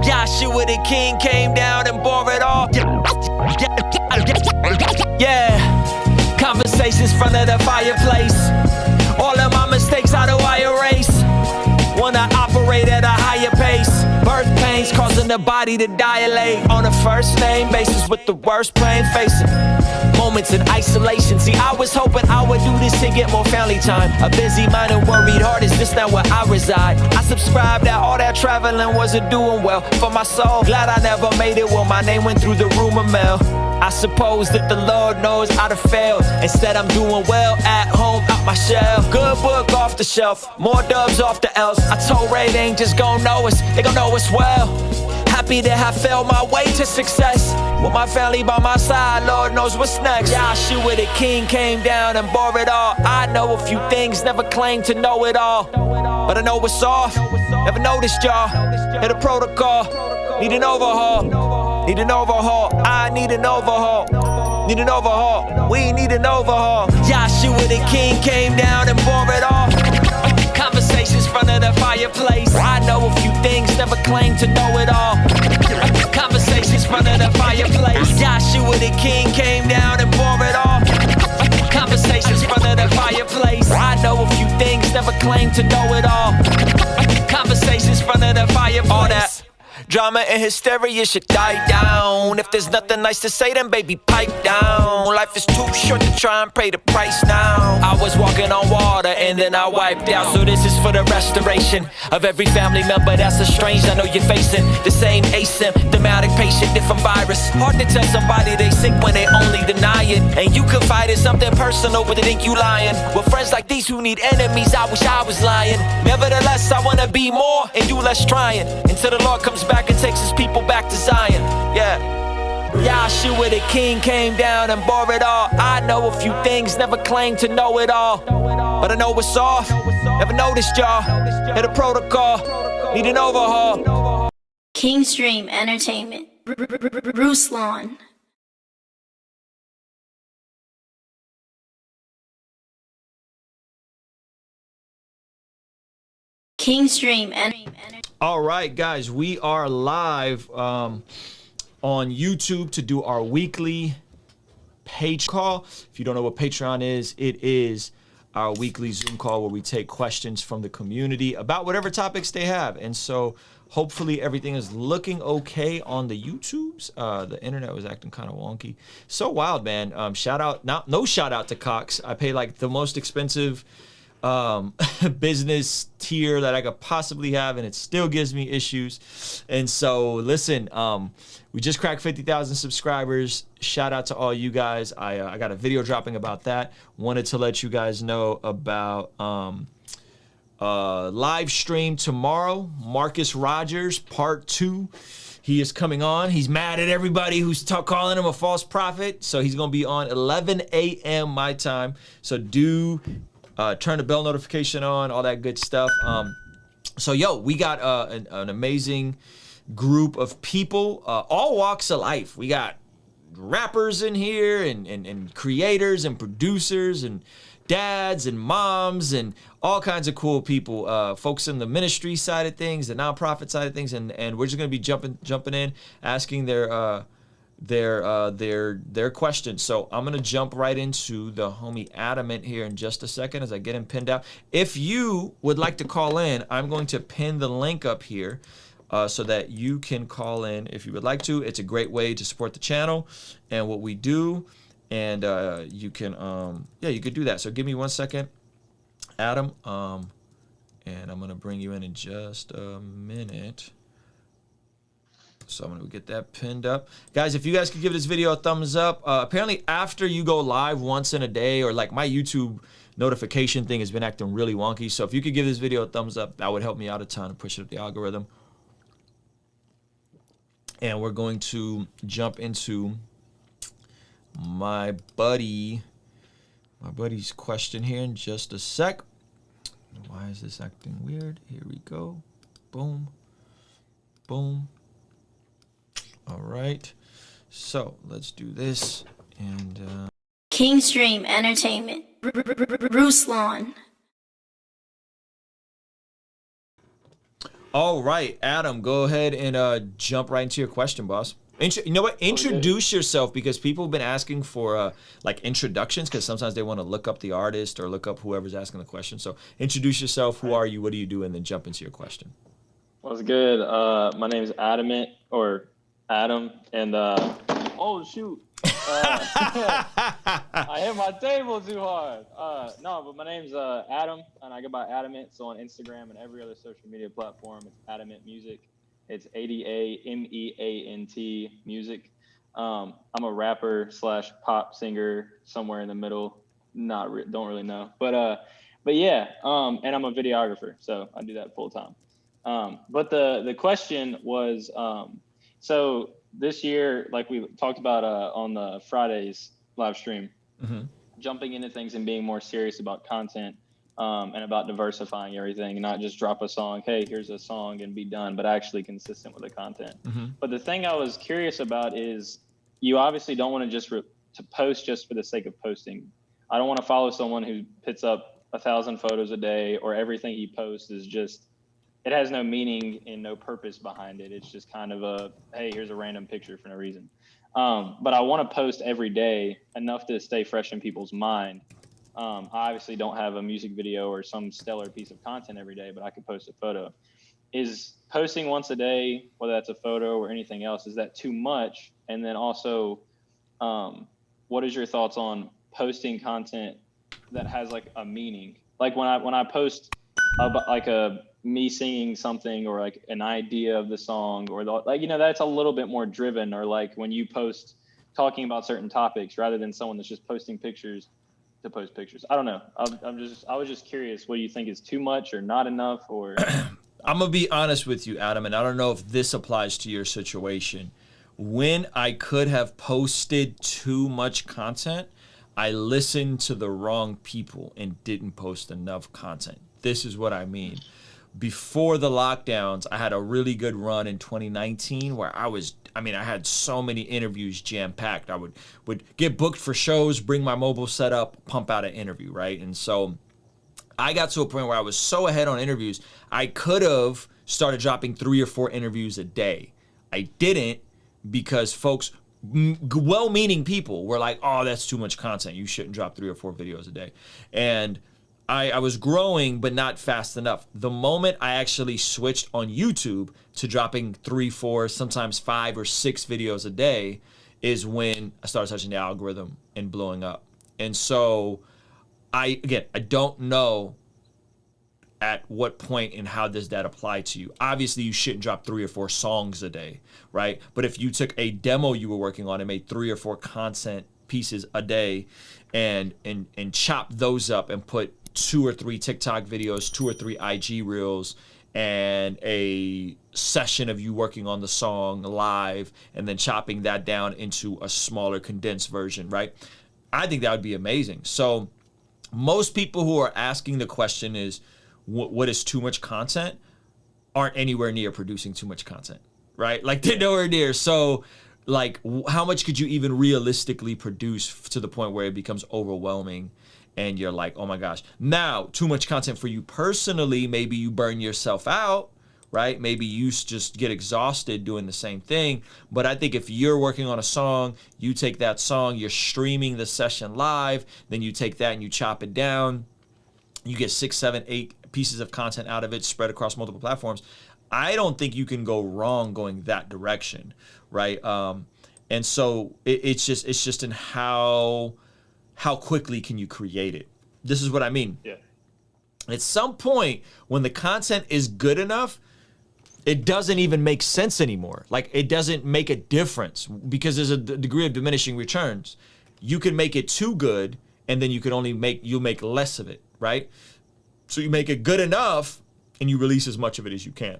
Joshua the king came down and bore it all. Yeah, conversations front of the fireplace. All of my mistakes, how do I erase? Wanna operate at a higher pace. Birth pains causing the body to dilate. On a first name basis with the worst pain facing. Moments in isolation. See, I was hoping I would do this to get more family time. A busy mind and worried heart, is this not where I reside? I subscribed that all that traveling wasn't doing well for my soul. Glad I never made it when my name went through the rumor mill. I suppose that the Lord knows I'd have failed. Instead I'm doing well at home, out my shell. Good book off the shelf, more dubs off the L's. I told Ray they ain't just gon' know us, they gon' know us well. Happy to have felt my way to success. With my family by my side, Lord knows what's next. Joshua the king came down and bore it all. I know a few things, never claimed to know it all. But I know what's off, never noticed y'all. Hit a protocol, need an overhaul. Need an overhaul, I need an overhaul. Need an overhaul, we need an overhaul. Joshua the king came down and bore it all. Conversations front of the fireplace. I know a few things, never claimed to know it all. Conversations front of the fireplace. Joshua the king came down and bore it all. Conversations front of the fireplace. I know a few things, never claimed to know it all. Conversations front of the fireplace. All that drama and hysteria should die down. If there's nothing nice to say, then baby, pipe down. Life is too short to try and pay the price now. I was walking on water and then I wiped out. So this is for the restoration of every family member that's estranged. I know you're facing the same asymptomatic patient, different virus. Hard to tell somebody they sick when they only deny it. And you confide in something personal, but they think you lying. With friends like these who need enemies, I wish I was lying. Nevertheless, I wanna be more and you less trying. Until the Lord comes back and takes his people back to Zion. Yeah. Joshua the king came down and bore it all. I know a few things, never claimed to know it all. But I know what's off, never noticed y'all. Hit a protocol, need an overhaul. Kingstream Entertainment, Ruslan. Kingstream Entertainment. All right, guys, we are live on YouTube to do our weekly page call. If you don't know what Patreon is, it is our weekly Zoom call where we take questions from the community about whatever topics they have. And so hopefully everything is looking okay on the YouTubes. The internet was acting kind of wonky. So wild, man. Shout out, no shout out to Cox. I pay like the most expensive business tier that I could possibly have, and it still gives me issues. And so listen, we just cracked 50,000 subscribers. Shout out to all you guys. I got a video dropping about that. Wanted to let you guys know about live stream tomorrow, Marcus Rogers part 2. He is coming on. He's mad at everybody who's calling him a false prophet, so he's gonna be on 11 a.m. my time. So do turn the bell notification on, all that good stuff. So yo, we got an amazing group of people, all walks of life. We got rappers in here and creators and producers and dads and moms and all kinds of cool people, folks in the ministry side of things, the nonprofit side of things, and we're just gonna be jumping in, asking their questions. So I'm gonna jump right into the homie Adamant here in just a second as I get him pinned out. If you would like to call in, I'm going to pin the link up here so that you can call in if you would like to. It's a great way to support the channel and what we do, and you can you could do that. So give me 1 second, Adam, and I'm gonna bring you in just a minute. So I'm gonna get that pinned up. Guys, if you guys could give this video a thumbs up. Apparently after you go live once in a day, or like my YouTube notification thing has been acting really wonky. So if you could give this video a thumbs up, that would help me out a ton to push it up the algorithm. And we're going to jump into my buddy's question here in just a sec. Why is this acting weird? Here we go. Boom. Boom. All right, so let's do this. And Kingstream Entertainment, Ruslan. All right, Adam, go ahead and jump right into your question, boss. You know what? Introduce yourself, because people have been asking for like introductions, because sometimes they want to look up the artist or look up whoever's asking the question. So introduce yourself. Who are you? What do you do? And then jump into your question. What's good? My name is Adamant, or Adam, and oh shoot, I hit my table too hard. No, but my name's Adam, and I go by Adamant. So on Instagram and every other social media platform, it's Adamant Music. It's ADAMEANT music. I'm a rapper / pop singer, somewhere in the middle. Don't really know, but yeah. And I'm a videographer, so I do that full time. But the question was, so this year, like we talked about on the Fridays live stream, jumping into things and being more serious about content. And about diversifying everything, and not just drop a song, hey, here's a song and be done, but actually consistent with the content. But the thing I was curious about is, you obviously don't want to just to post just for the sake of posting. I don't want to follow someone who puts up 1,000 photos a day, or everything he posts is just, it has no meaning and no purpose behind it. It's just kind of a, hey, here's a random picture for no reason. But I want to post every day enough to stay fresh in people's mind. I obviously don't have a music video or some stellar piece of content every day, but I could post a photo. Is posting once a day, whether that's a photo or anything else, is that too much? And then also, what is your thoughts on posting content that has like a meaning? Like when I post like me singing something, or like an idea of the song, or that's a little bit more driven, or like when you post talking about certain topics, rather than someone that's just posting pictures to post pictures. I don't know. I was just curious, what do you think is too much or not enough? Or I'm gonna be honest with you, Adam, and I don't know if this applies to your situation. When I could have posted too much content, I listened to the wrong people and didn't post enough content. This is what I mean. Before the lockdowns, I had a really good run in 2019 where I had so many interviews jam-packed. I would get booked for shows, bring my mobile setup, pump out an interview, right? And so I got to a point where I was so ahead on interviews, I could have started dropping 3 or 4 interviews a day. I didn't, because folks, well-meaning people, were like, oh, that's too much content. You shouldn't drop 3 or 4 videos a day. And I was growing, but not fast enough. The moment I actually switched on YouTube to dropping 3, 4, sometimes 5 or 6 videos a day is when I started touching the algorithm and blowing up. And so I don't know at what point and how does that apply to you. Obviously, you shouldn't drop 3 or 4 songs a day, right? But if you took a demo you were working on and made 3 or 4 content pieces a day and chopped those up and put 2 or 3 TikTok videos, 2 or 3 IG reels, and a session of you working on the song live, and then chopping that down into a smaller condensed version, right? I think that would be amazing. So most people who are asking the question is, what is too much content, aren't anywhere near producing too much content, right? Like, they're nowhere near. So like, how much could you even realistically produce to the point where it becomes overwhelming and you're like, oh my gosh. Now, too much content for you personally, maybe you burn yourself out, right? Maybe you just get exhausted doing the same thing. But I think if you're working on a song, you take that song, you're streaming the session live, then you take that and you chop it down, you get 6, 7, 8 pieces of content out of it spread across multiple platforms. I don't think you can go wrong going that direction, right? And so it's just in how quickly can you create it. This is what I mean. Yeah. At some point, when the content is good enough, it doesn't even make sense anymore. Like, it doesn't make a difference, because there's a degree of diminishing returns. You can make it too good, and then you'll make less of it, right? So you make it good enough, and you release as much of it as you can.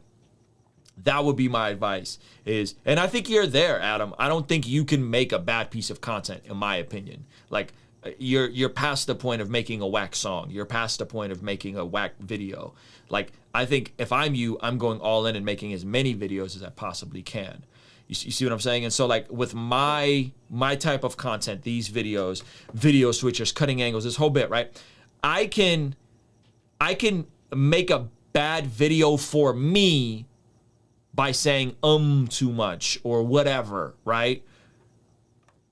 That would be my advice. And I think you're there, Adam. I don't think you can make a bad piece of content, in my opinion. Like, you're past the point of making a whack song. You're past the point of making a whack video. Like, I think if I'm you, I'm going all in and making as many videos as I possibly can. You see what I'm saying? And so, like, with my type of content, these videos, video switchers, cutting angles, this whole bit, right? I can make a bad video for me by saying too much or whatever, right?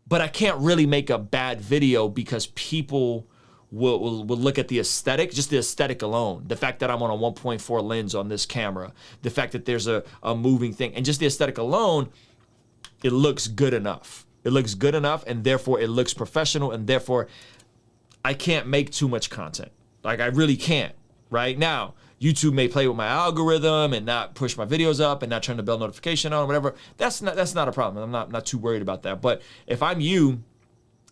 But I can't really make a bad video because people will look at the aesthetic, just the aesthetic alone. The fact that I'm on a 1.4 lens on this camera, the fact that there's a moving thing, and just the aesthetic alone, it looks good enough. It looks good enough, and therefore it looks professional, and therefore I can't make too much content. Like, I really can't. Right now, YouTube may play with my algorithm and not push my videos up and not turn the bell notification on, whatever. That's not a problem. I'm not too worried about that. But if I'm you,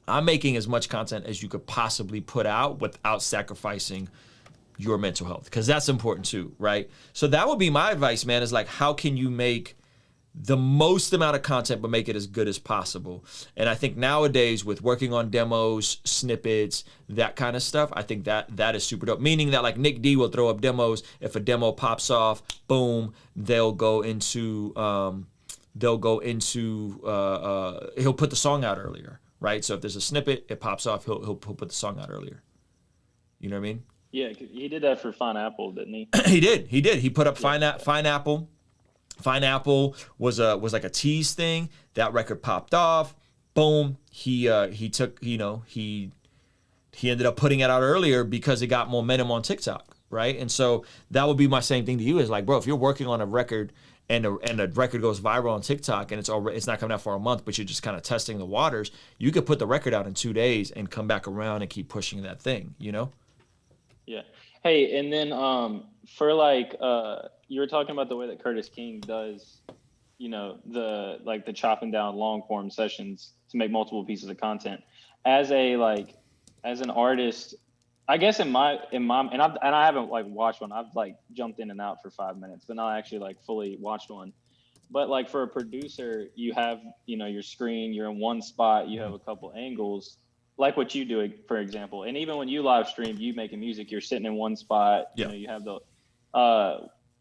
I'm making as much content as you could possibly put out without sacrificing your mental health, because that's important too, right? So that would be my advice, man, is like, how can you make the most amount of content but make it as good as possible? And I think nowadays, with working on demos, snippets, that kind of stuff, I think that is super dope. Meaning that, like, Nick D will throw up demos. If a demo pops off, boom, he'll put the song out earlier, right? So if there's a snippet, it pops off, he'll put the song out earlier. You know what I mean? Yeah, he did that for Fine Apple, didn't he? He did. He put up Fine Apple. Fine Apple was like a tease thing. That record popped off. Boom. He ended up putting it out earlier because it got momentum on TikTok, right? And so that would be my same thing to you, is like, bro, if you're working on a record and a record goes viral on TikTok and it's not coming out for a month, but you're just kind of testing the waters, you could put the record out in 2 days and come back around and keep pushing that thing, you know? Yeah. Hey, and then for like you were talking about the way that Curtis King does, you know, the chopping down long form sessions to make multiple pieces of content. As an artist, I guess in my and I haven't like watched one. I've like jumped in and out for 5 minutes, but not actually like fully watched one. But like for a producer, you have, you know, your screen, you're in one spot, you have a couple angles, like what you do, for example. And even when you live stream, you making music, you're sitting in one spot. Yeah. You know, you have the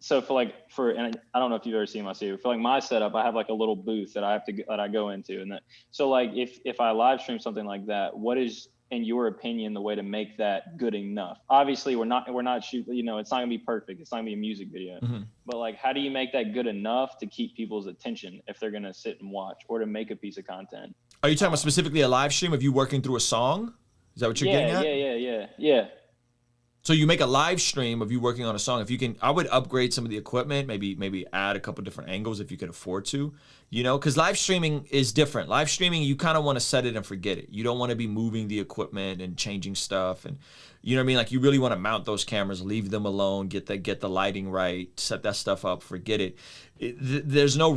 so and I don't know if you've ever seen my studio. For like my setup, I have like a little booth that I go into, and so like if I live stream something like that, what is, in your opinion, the way to make that good enough? Obviously, we're not shooting, you know, it's not gonna be perfect. It's not gonna be a music video, but like, how do you make that good enough to keep people's attention if they're gonna sit and watch, or to make a piece of content? Are you talking about specifically a live stream of you working through a song? Is that what you're getting at? Yeah. So you make a live stream of you working on a song. If you can, I would upgrade some of the equipment, maybe add a couple different angles if you could afford to, you know, because live streaming is different. Live streaming, you kind of want to set it and forget it. You don't want to be moving the equipment and changing stuff, and you know what I mean? Like, you really want to mount those cameras, leave them alone, get the lighting right, set that stuff up, forget it. There's no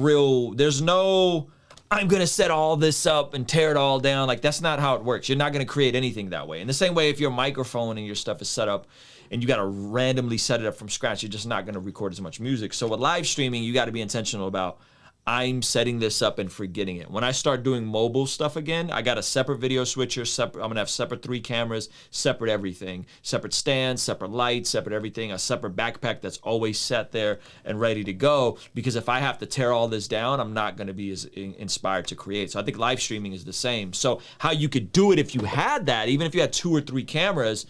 I'm going to set all this up and tear it all down. Like, that's not how it works. You're not going to create anything that way. In the same way, if your microphone and your stuff is set up and you got to randomly set it up from scratch, you're just not going to record as much music. So with live streaming, you got to be intentional about, I'm setting this up and forgetting it. When I start doing mobile stuff again, I got a separate video switcher, I'm gonna have separate 3 cameras, separate everything, separate stands, separate lights, separate everything, a separate backpack that's always set there and ready to go, because if I have to tear all this down, I'm not gonna be as inspired to create. So I think live streaming is the same. So how you could do it if you had that, even if you had 2 or 3 cameras,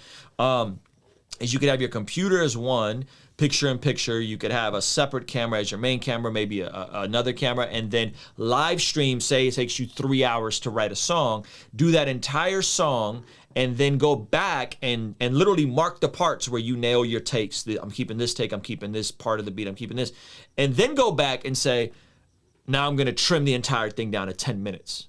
is you could have your computer as one, picture in picture. You could have a separate camera as your main camera, maybe another camera, and then live stream. Say it takes you 3 hours to write a song. Do that entire song, and then go back and literally mark the parts where you nail your takes. I'm keeping this take, I'm keeping this part of the beat, I'm keeping this, and then go back and say, now I'm gonna trim the entire thing down to 10 minutes.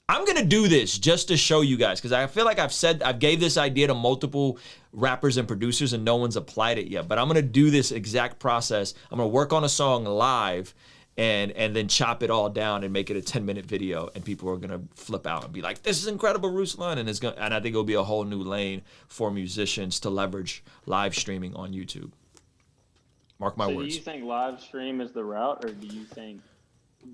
I'm gonna do this just to show you guys, because I feel like I've gave this idea to multiple rappers and producers and no one's applied it yet. But I'm gonna do this exact process. I'm gonna work on a song live and then chop it all down and make it a 10-minute video, and people are gonna flip out and be like, "This is incredible, Ruslan!" And I think it'll be a whole new lane for musicians to leverage live streaming on YouTube. Mark my words. Do you think live stream is the route, or do you think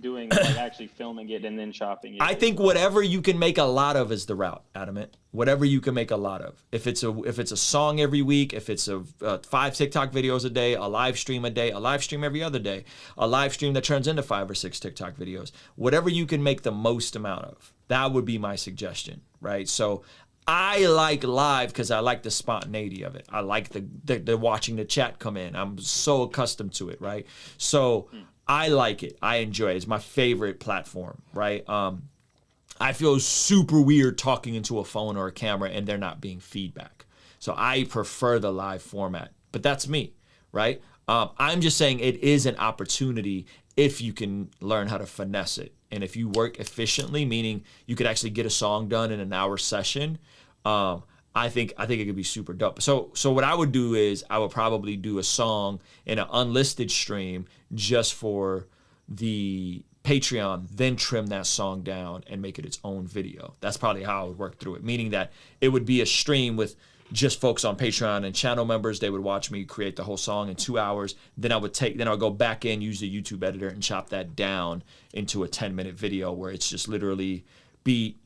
doing like actually filming it and then chopping it? I think whatever you can make a lot of is the route, Adamant. Whatever you can make a lot of. If it's a song every week, if it's 5 TikTok videos a day, a live stream a day, a live stream every other day, a live stream that turns into 5 or 6 TikTok videos, whatever you can make the most amount of, that would be my suggestion, right? So I like live because I like the spontaneity of it. I like the watching the chat come in. I'm so accustomed to it, right? So I like it. I enjoy it. It's my favorite platform, right? I feel super weird talking into a phone or a camera and there not being feedback. So I prefer the live format, but that's me, right? I'm just saying it is an opportunity if you can learn how to finesse it. And if you work efficiently, meaning you could actually get a song done in an hour session, I think it could be super dope. So what I would do is I would probably do a song in an unlisted stream just for the Patreon, then trim that song down and make it its own video. That's probably how I would work through it, meaning that it would be a stream with just folks on Patreon and channel members. They would watch me create the whole song in 2 hours. Then I would go back in, use the YouTube editor and chop that down into a 10-minute video where it's just literally beat,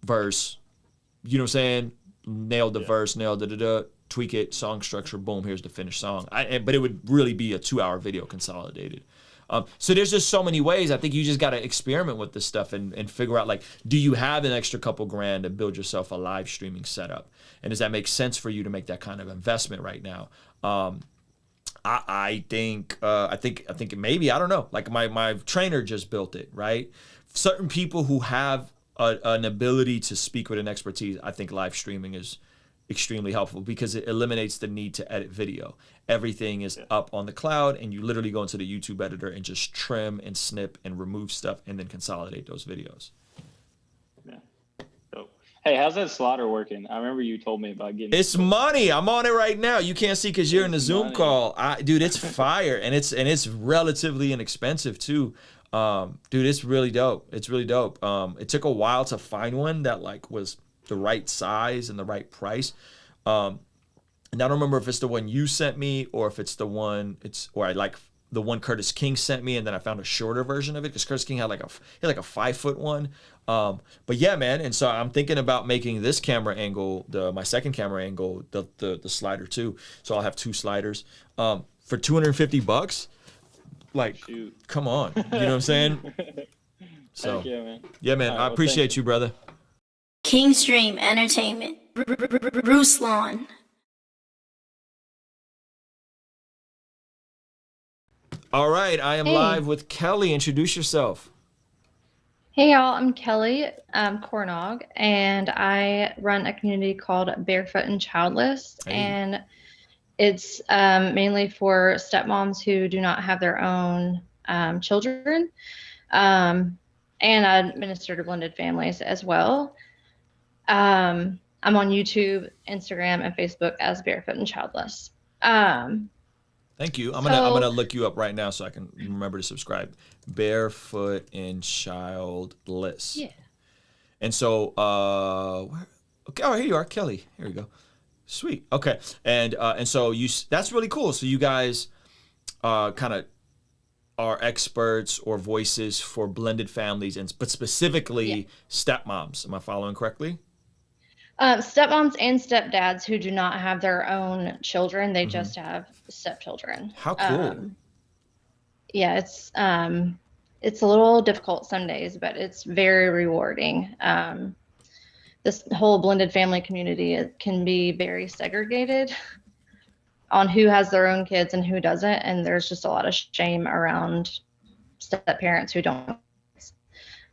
verse, you know what I'm saying? Nailed the verse, nailed tweak it, song structure, boom, here's the finished song. But it would really be a 2-hour video consolidated. So there's just so many ways. I think you just got to experiment with this stuff and figure out, like, do you have an extra couple grand to build yourself a live streaming setup? And does that make sense for you to make that kind of investment right now? I think maybe, I don't know. Like my trainer just built it, right? Certain people who have an ability to speak with an expertise, I think live streaming is extremely helpful because it eliminates the need to edit video. Everything is up on the cloud and you literally go into the YouTube editor and just trim and snip and remove stuff and then consolidate those videos. Yeah. Dope. Hey, how's that slaughter working? I remember you told me about getting It's money. I'm on it right now. You can't see because you're in the Zoom call. Dude, it's fire and it's relatively inexpensive too. Dude, it's really dope. It's really dope. It took a while to find one that like was the right size and the right price. And I don't remember if it's the one you sent me or if it's the one I like the one Curtis King sent me, and then I found a shorter version of it because Curtis King had like a 5-foot one. But yeah, man. And so I'm thinking about making this camera angle, my second camera angle, the slider too. So I'll have 2 sliders. For $250, like, Shoot. Come on, you know what I'm saying? So yeah, man. Yeah, man. All right, I well, appreciate you, brother. Kingstream Entertainment. Ruslan. All right, I am live with Kelly. Introduce yourself. Hey y'all, I'm Kelly Cornog, and I run a community called Barefoot and Childless, and it's mainly for stepmoms who do not have their own children, and I administer to blended families as well. I'm on YouTube, Instagram, and Facebook as Barefoot and Childless. Thank you. I'm gonna look you up right now so I can remember to subscribe. Barefoot and Childless. Yeah. And so, okay. Oh, here you are, Kelly. Here we go. Sweet. Okay. And so that's really cool. So you guys, kind of are experts or voices for blended families, but specifically stepmoms. Am I following correctly? Stepmoms and stepdads who do not have their own children, they just have stepchildren. How cool. Yeah, it's a little difficult some days, but it's very rewarding. This whole blended family community, it can be very segregated on who has their own kids and who doesn't, and there's just a lot of shame around step parents who don't.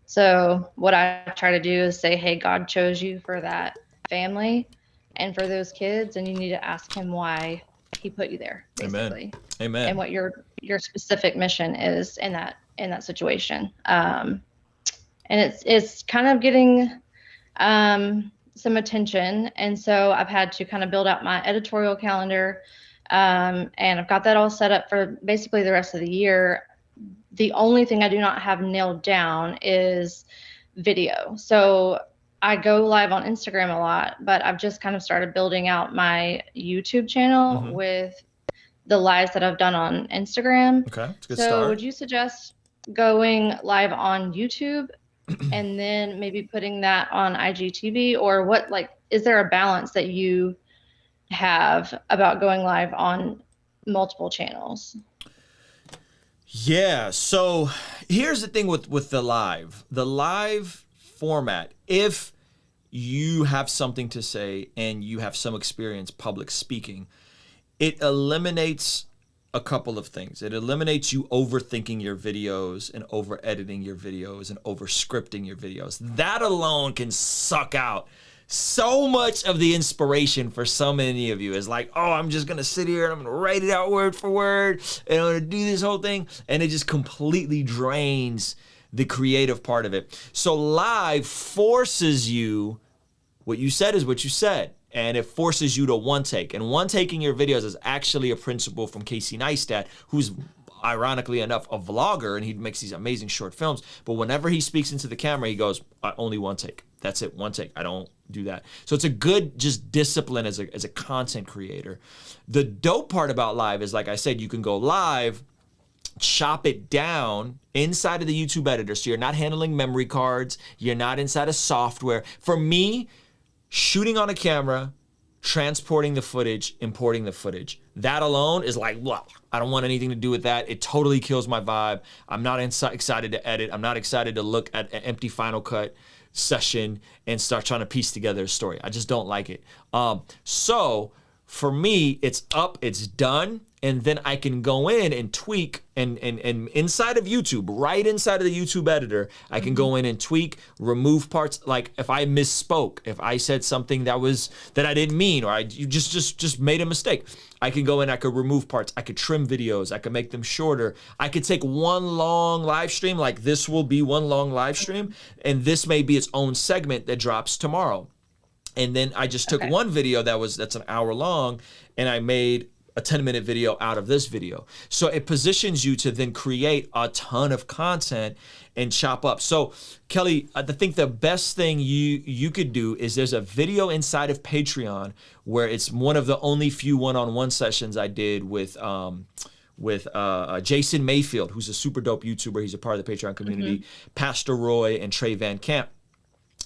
So what I try to do is say, hey, God chose you for that family and for those kids, and you need to ask him why he put you there, basically. Amen. And what your specific mission is in that situation. And it's kind of getting some attention, and so I've had to kind of build out my editorial calendar, and I've got that all set up for basically the rest of the year. The only thing I do not have nailed down is video. So I go live on Instagram a lot, but I've just kind of started building out my YouTube channel with the lives that I've done on Instagram. Okay, that's a good so start. would you suggest going live on YouTube and then maybe putting that on IGTV, or what, like, is there a balance that you have about going live on multiple channels? Yeah, so here's the thing with the live format. If you have something to say and you have some experience public speaking, it eliminates a couple of things. It eliminates you overthinking your videos and over editing your videos and over scripting your videos. That alone can suck out so much of the inspiration for so many of you. Is like, oh, I'm just gonna sit here and I'm gonna write it out word for word and I'm gonna do this whole thing, and it just completely drains the creative part of it. So live forces you, what you said is what you said, and it forces you to one take. And one taking your videos is actually a principle from Casey Neistat, who's ironically enough a vlogger, and he makes these amazing short films. But whenever he speaks into the camera, he goes, only one take. That's it, one take. I don't do that. So it's a good just discipline as a content creator. The dope part about live is, like I said, you can go live, chop it down inside of the YouTube editor. So you're not handling memory cards. You're not inside of software. For me, shooting on a camera, transporting the footage, importing the footage, that alone is like, well, I don't want anything to do with that. It totally kills my vibe. I'm not excited to edit. I'm not excited to look at an empty Final Cut session and start trying to piece together a story. I just don't like it. So for me, it's up, it's done, and then I can go in and tweak and inside of YouTube, right inside of the YouTube editor, I can go in and tweak, remove parts. Like if I misspoke, if I said something that I didn't mean, or you just made a mistake, I can go in, I could remove parts, I could trim videos, I could make them shorter. I could take one long live stream, like this will be one long live stream, and this may be its own segment that drops tomorrow. And then I just took one video that's an hour long, and I made a 10-minute video out of this video. So it positions you to then create a ton of content and chop up. So Kelly, I think the best thing you could do is there's a video inside of Patreon where it's one of the only few one-on-one sessions I did with Jason Mayfield, who's a super dope YouTuber. He's a part of the Patreon community, Pastor Roy and Trey Van Camp.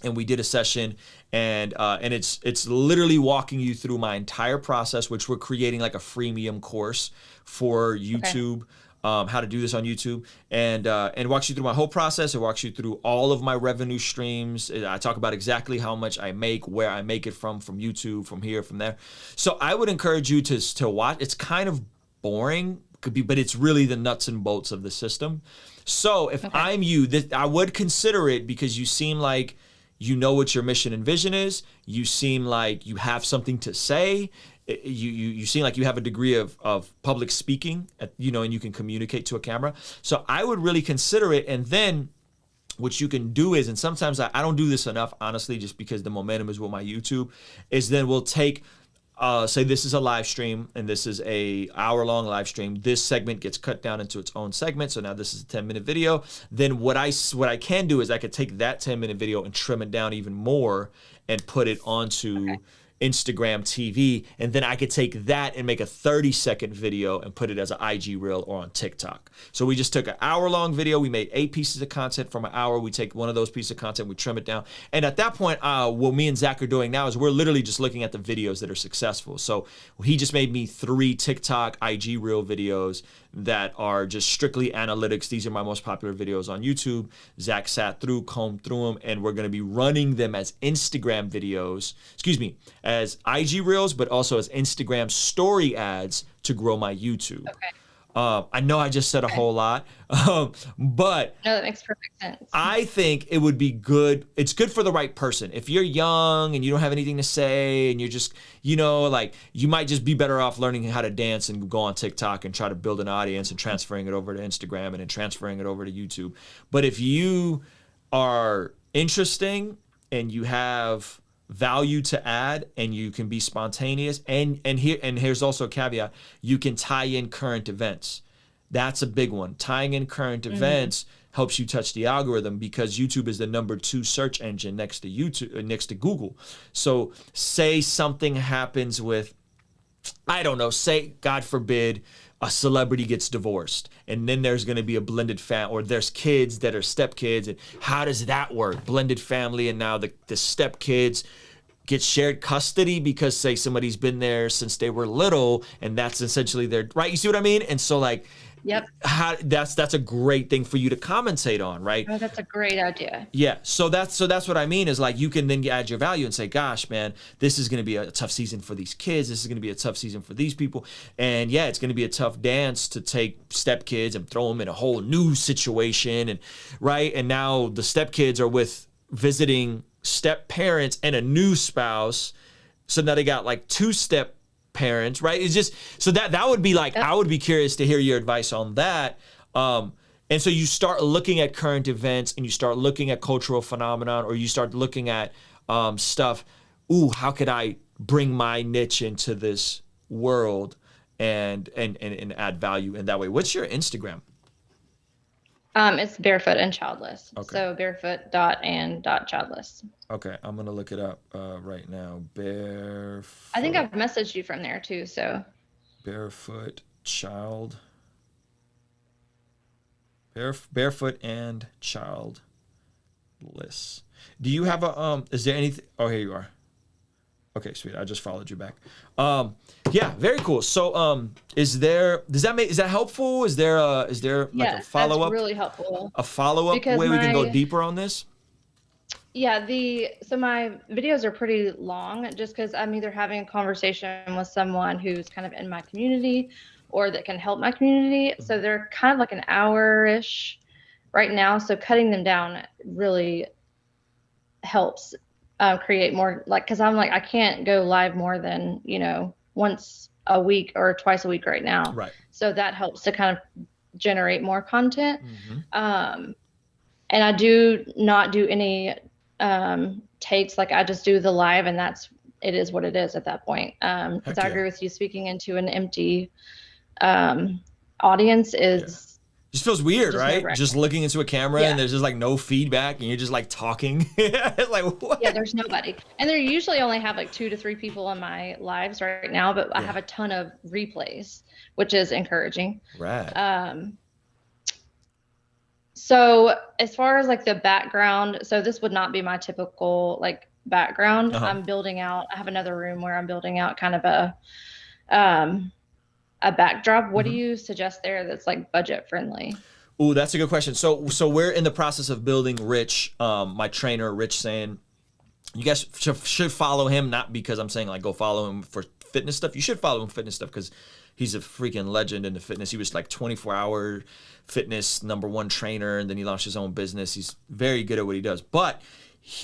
And we did a session, and it's literally walking you through my entire process, which we're creating like a freemium course for YouTube, how to do this on YouTube, and walks you through my whole process. It walks you through all of my revenue streams. I talk about exactly how much I make, where I make it from YouTube, from here, from there. So I would encourage you to watch. It's kind of boring, but it's really the nuts and bolts of the system. So if I'm you, I would consider it, because you seem like you know what your mission and vision is. You seem like you have something to say. You seem like you have a degree of public speaking, and you can communicate to a camera. So I would really consider it. And then what you can do is, and sometimes I don't do this enough, honestly, just because the momentum is with my YouTube, is then we'll take, say this is a live stream and this is a hour-long live stream. This segment gets cut down into its own segment. So now this is a 10-minute video. Then what I can do is I could take that 10-minute video and trim it down even more and put it onto Instagram TV, and then I could take that and make a 30-second video and put it as an IG reel or on TikTok. So we just took an hour-long video. We made 8 pieces of content from an hour. We take one of those pieces of content, we trim it down. And at that point, what me and Zach are doing now is we're literally just looking at the videos that are successful. So he just made me 3 TikTok IG reel videos that are just strictly analytics. These are my most popular videos on YouTube. Zach sat through, combed through them, and we're going to be running them as Instagram videos, as IG reels, but also as Instagram story ads to grow my YouTube. I know I just said a whole lot, but No, that makes perfect sense. I think it would be good. It's good for the right person. If you're young and you don't have anything to say and you're just, you might just be better off learning how to dance and go on TikTok and try to build an audience and transferring it over to Instagram and then transferring it over to YouTube. But if you are interesting and you have value to add and you can be spontaneous, and here's also a caveat, you can tie in current events. That's a big one. Tying in current events helps you touch the algorithm, because YouTube is the #2 search engine next to Google. So say something happens with, I don't know, say God forbid a celebrity gets divorced, and then there's going to be a blended family, or there's kids that are stepkids, and how does that work? Blended family, and now the stepkids get shared custody because, say, somebody's been there since they were little, and that's essentially their right. You see what I mean? And so Yep. That's a great thing for you to commentate on, right? Oh, that's a great idea. Yeah, so that's what I mean is like you can then add your value and say, gosh, man, this is going to be a tough season for these kids. This is going to be a tough season for these people, and yeah, it's going to be a tough dance to take stepkids and throw them in a whole new situation, and right, and now the stepkids are with visiting step parents and a new spouse, so now they got like two step parents, right? It's just so that would be like I would be curious to hear your advice on that. And so you start looking at current events and you start looking at cultural phenomenon, or you start looking at stuff. Ooh, how could I bring my niche into this world and add value in that way? What's your Instagram? It's barefoot and childless. Okay. So barefoot.and.childless. Okay, I'm gonna look it up right now. Barefoot. I think I've messaged you from there too. So Barefoot child. Barefoot and childless. Do you have a is there anything? Oh, here you are. Okay, sweet. I just followed you back. Yeah, very cool. So is that helpful? Is there like a follow up? That's really helpful. A follow up Because way we can go my- deeper on this? Yeah, so my videos are pretty long just because I'm either having a conversation with someone who's kind of in my community or that can help my community. So they're kind of like an hour-ish right now. So cutting them down really helps create more, like, because I'm like, I can't go live more than, once a week or twice a week right now. Right. So that helps to kind of generate more content. Mm-hmm. And I do not do any takes, like I just do the live, and it is what it is at that point. Because I agree with you, speaking into an empty audience is just feels weird, just right? nerve-wracking. Just looking into a camera Yeah. and there's just like no feedback and you're just like talking. It's like what? Yeah, there's nobody. And they usually only have like 2 to 3 people on my lives right now, but I have a ton of replays, which is encouraging. Rad. So as far as like the background, so this would not be my typical like background. Uh-huh. I have another room where I'm building out kind of a backdrop. What do you suggest there that's like budget friendly? Ooh, that's a good question. So we're in the process of building Rich, my trainer, Rich Saying. You guys should follow him, not because I'm saying like go follow him for fitness stuff. You should follow him for fitness stuff because he's a freaking legend in the fitness. He was like 24-hour fitness #1 trainer, and then he launched his own business. He's very good at what he does. But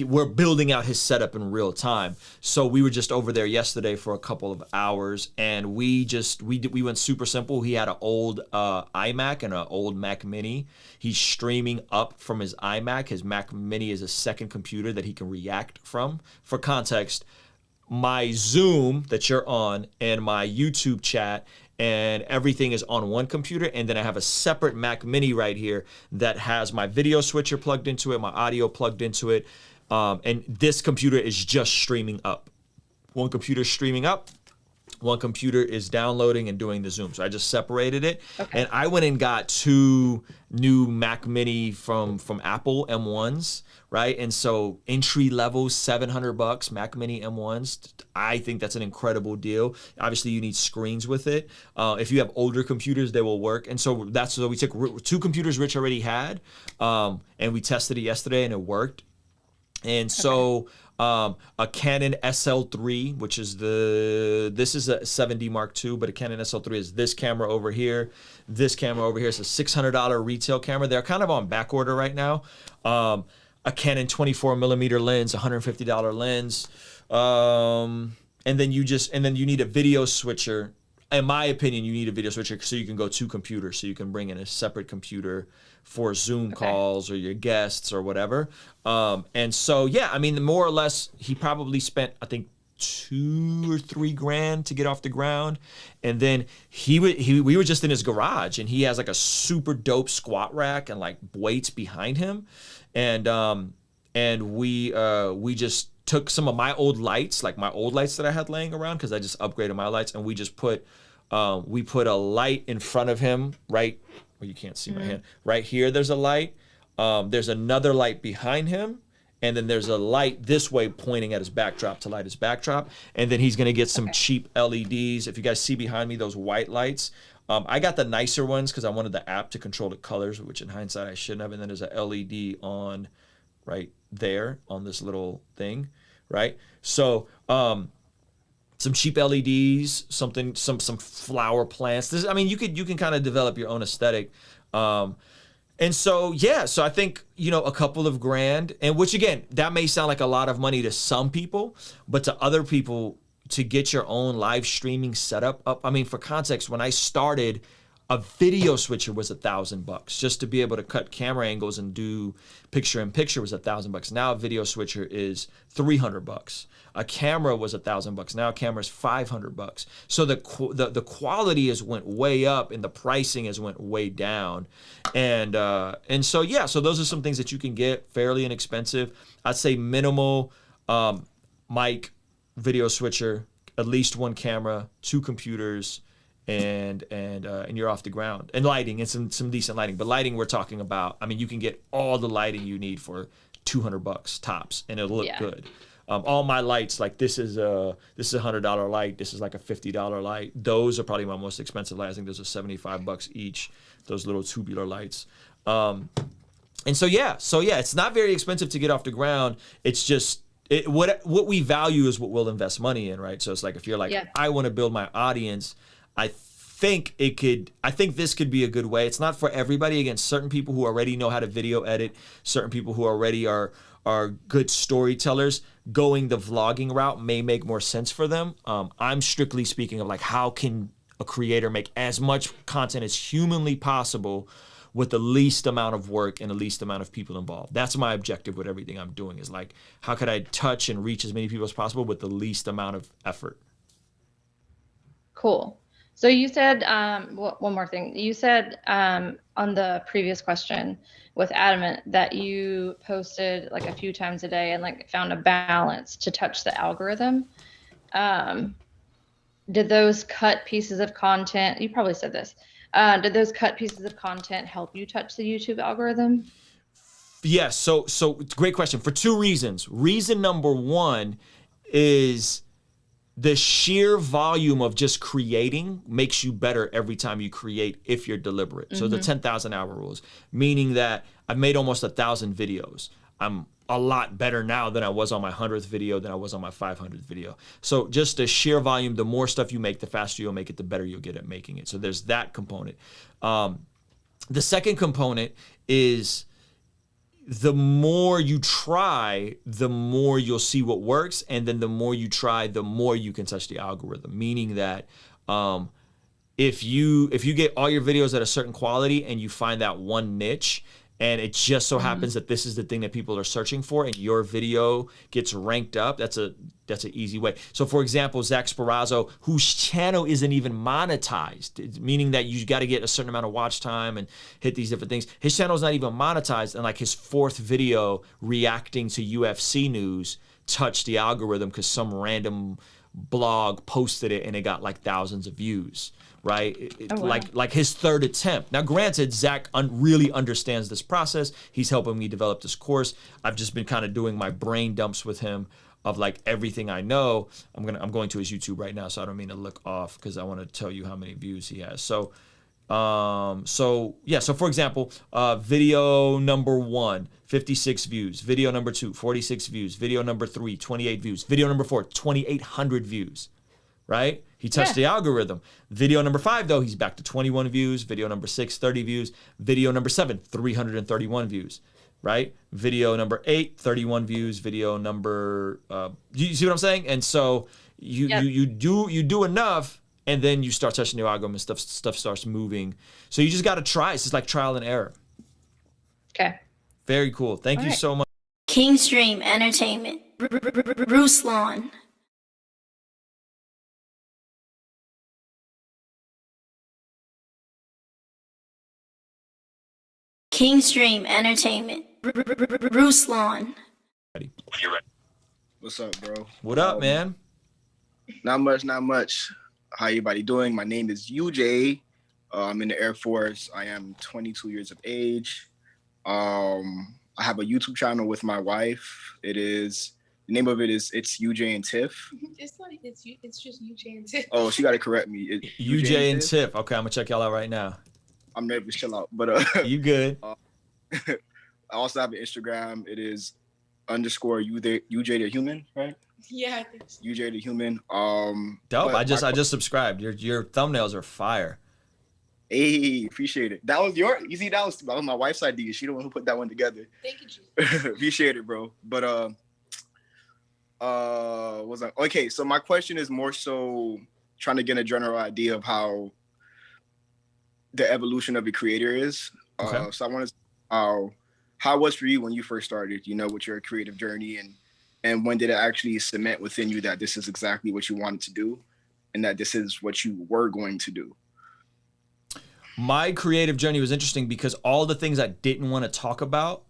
we're building out his setup in real time. So we were just over there yesterday for a couple of hours, and we went super simple. He had an old iMac and an old Mac Mini. He's streaming up from his iMac. His Mac Mini is a second computer that he can react from. For context, my Zoom that you're on and my YouTube chat and everything is on one computer, and then I have a separate Mac Mini right here that has my video switcher plugged into it, my audio plugged into it, and this computer is just streaming up. One computer is streaming up, one computer is downloading and doing the Zoom. So I just separated it. Okay. And I went and got 2 new Mac Mini from Apple M1s, right? And so entry level, $700 Mac Mini M1s. I think that's an incredible deal. Obviously, you need screens with it. If you have older computers, they will work. And so we took 2 computers Rich already had, and we tested it yesterday, and it worked. And so a Canon SL3, which is this is a 7D Mark II, but a Canon SL3 is this camera over here. This camera over here is a $600 retail camera. They're kind of on back order right now. A Canon 24mm lens, $150 lens. And then you need a video switcher. In my opinion, you need a video switcher so you can go 2 computers, so you can bring in a separate computer for Zoom calls or your guests or whatever. And so, yeah, I mean, more or less, he probably spent, I think, $2 or $3 grand to get off the ground. And then we were just in his garage, and he has like a super dope squat rack and like weights behind him. And we just took some of my old lights, like my old lights that I had laying around, because I just upgraded my lights, and we just put a light in front of him, right? Well, you can't see my hand. Right here, there's a light. There's another light behind him, and then there's a light this way pointing at his backdrop to light his backdrop. And then he's gonna get some cheap LEDs. If you guys see behind me, those white lights, I got the nicer ones because I wanted the app to control the colors, which in hindsight I shouldn't have. And then there's a LED on right there on this little thing, right? So some cheap LEDs, some flower plants. This, I mean, you can kind of develop your own aesthetic. And so, yeah, so I think, you know, a couple of grand, and which again, that may sound like a lot of money to some people, but to other people, to get your own live streaming setup up. I mean, for context, when I started, a video switcher was $1,000 just to be able to cut camera angles and do picture in picture was $1,000. Now a video switcher is $300. A camera was $1,000. Now a camera is $500. So the quality has went way up and the pricing has went way down. And so yeah, so those are some things that you can get fairly inexpensive. I'd say minimal mic, video switcher, at least one camera, 2 computers, and you're off the ground. And lighting, and some decent lighting. But lighting, we're talking about, I mean, you can get all the lighting you need for $200 tops, and it'll look good. All my lights, like this is a $100 light. This is like a $50 light. Those are probably my most expensive lights. I think those are $75 each. Those little tubular lights. And so yeah, it's not very expensive to get off the ground. It's just what we value is what we'll invest money in, right? So it's like if you're like, I want to build my audience. I think this could be a good way. It's not for everybody. Again, certain people who already know how to video edit, certain people who already are good storytellers, going the vlogging route may make more sense for them. I'm strictly speaking of like, how can a creator make as much content as humanly possible with the least amount of work and the least amount of people involved. That's my objective with everything I'm doing, is like, how could I touch and reach as many people as possible with the least amount of effort? Cool. So you said, one more thing. You said on the previous question with Adamant that you posted like a few times a day and like found a balance to touch the algorithm. Did those cut pieces of content, you probably said this, did those cut pieces of content help you touch the YouTube algorithm? Yes, so great question for 2 reasons. Reason number 1 is the sheer volume of just creating makes you better every time you create if you're deliberate. So the 10,000 hour rules, meaning that I've made almost 1,000 videos. I'm a lot better now than I was on my 100th video, than I was on my 500th video. So just the sheer volume, the more stuff you make, the faster you'll make it, the better you'll get at making it. So there's that component. The second component is the more you try, the more you'll see what works. And then the more you try, the more you can touch the algorithm. Meaning that if you get all your videos at a certain quality and you find that one niche, and it just so happens that this is the thing that people are searching for, and your video gets ranked up, that's an easy way. So for example, Zach Sparazzo, whose channel isn't even monetized, meaning that you got to get a certain amount of watch time and hit these different things. His channel is not even monetized, and like his 4th video reacting to UFC news touched the algorithm because some random blog posted it and it got like thousands of views. Right? Like his 3rd attempt. Now, granted, Zach really understands this process. He's helping me develop this course. I've just been kind of doing my brain dumps with him of like everything I know. I'm going to his YouTube right now, so I don't mean to look off because I want to tell you how many views he has. So for example, video number 1, 56 views. Video number 2, 46 views. Video number 3, 28 views. Video number 4, 2,800 views. Right? He touched the algorithm. Video number 5, though, he's back to 21 views. Video number 6, 30 views. Video number 7, 331 views. Right? Video number 8, 31 views. Video number, you see what I'm saying? And so you do enough, and then you start touching the algorithm, and stuff starts moving. So you just got to try. It's just like trial and error. Okay. Very cool. Thank you so much. Kingstream Entertainment. Ruslan. Kingstream Entertainment. Ruslan. What's up, bro? What up, man? Not much. How everybody doing? My name is UJ. I'm in the Air Force. I am 22 years of age. I have a YouTube channel with my wife. It is The name of it's UJ and Tiff. It's not. It's just UJ and Tiff. Oh, she got to correct me. UJ and Tiff. Okay, I'm gonna check y'all out right now. I'm nervous. Chill out. But You good? I also have an Instagram. It is _UJ the Human, right? Yeah, I think so. UJ the Human. Dope. but I just subscribed. Your thumbnails are fire. Hey, appreciate it. That was you see, that was my wife's idea. She the one who put that one together. Thank you, Jesus. Appreciate it, bro. But was I okay? So my question is more so trying to get a general idea of how the evolution of a creator is. Okay. So I want to how was for you when you first started, you know, with your creative journey, and when did it actually cement within you that this is exactly what you wanted to do and that this is what you were going to do? My creative journey was interesting because all the things I didn't want to talk about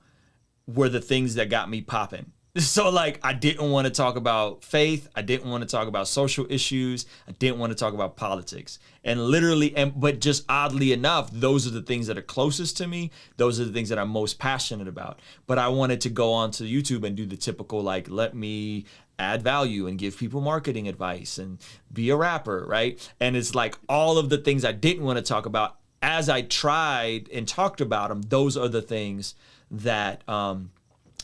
were the things that got me popping. So like, I didn't want to talk about faith. I didn't want to talk about social issues. I didn't want to talk about politics. And literally, but just oddly enough, those are the things that are closest to me. Those are the things that I'm most passionate about. But I wanted to go onto YouTube and do the typical, like, let me add value and give people marketing advice and be a rapper, right? And it's like all of the things I didn't want to talk about, as I tried and talked about them, those are the things that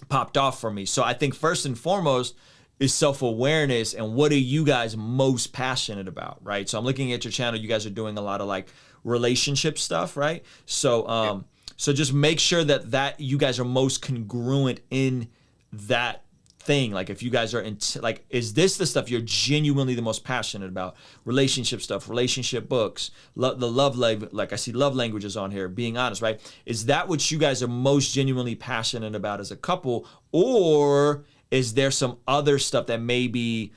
popped off for me. So I think first and foremost is self-awareness and what are you guys most passionate about, right? So I'm looking at your channel. You guys are doing a lot of like relationship stuff, right? So so just make sure that you guys are most congruent in that thing. Like if you guys are like, is this the stuff you're genuinely the most passionate about? Relationship stuff, relationship books, like I see love languages on here, being honest, right? Is that what you guys are most genuinely passionate about as a couple? Or is there some other stuff that maybe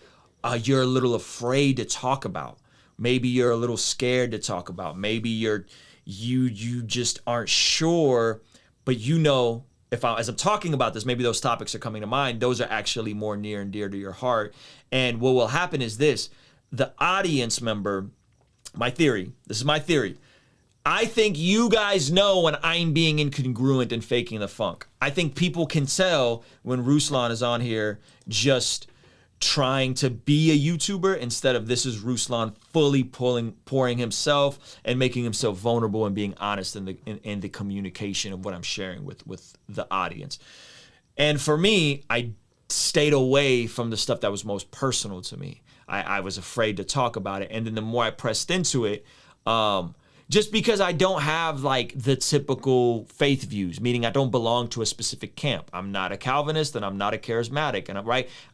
you're a little afraid to talk about? Maybe you're a little scared to talk about. Maybe you just aren't sure, but you know, as I'm talking about this, maybe those topics are coming to mind. Those are actually more near and dear to your heart. And what will happen is this: the audience member, this is my theory. I think you guys know when I'm being incongruent and faking the funk. I think people can tell when Ruslan is on here just trying to be a YouTuber instead of this is Ruslan fully pouring himself and making himself vulnerable and being honest in the communication of what I'm sharing with the audience. And for me, I stayed away from the stuff that was most personal to me. I was afraid to talk about it. And then the more I pressed into it, just because I don't have like the typical faith views, meaning I don't belong to a specific camp. I'm not a Calvinist and I'm not a charismatic, and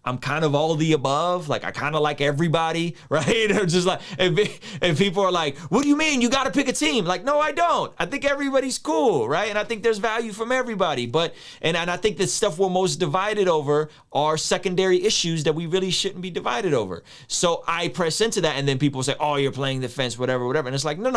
I'm kind of all of the above. Like I kind of like everybody, right? Or just like, if people are like, what do you mean you got to pick a team? Like, no, I don't. I think everybody's cool, right? And I think there's value from everybody. But, and I think the stuff we're most divided over are secondary issues that we really shouldn't be divided over. So I press into that, and then people say, oh, you're playing the fence, whatever. And it's like, no,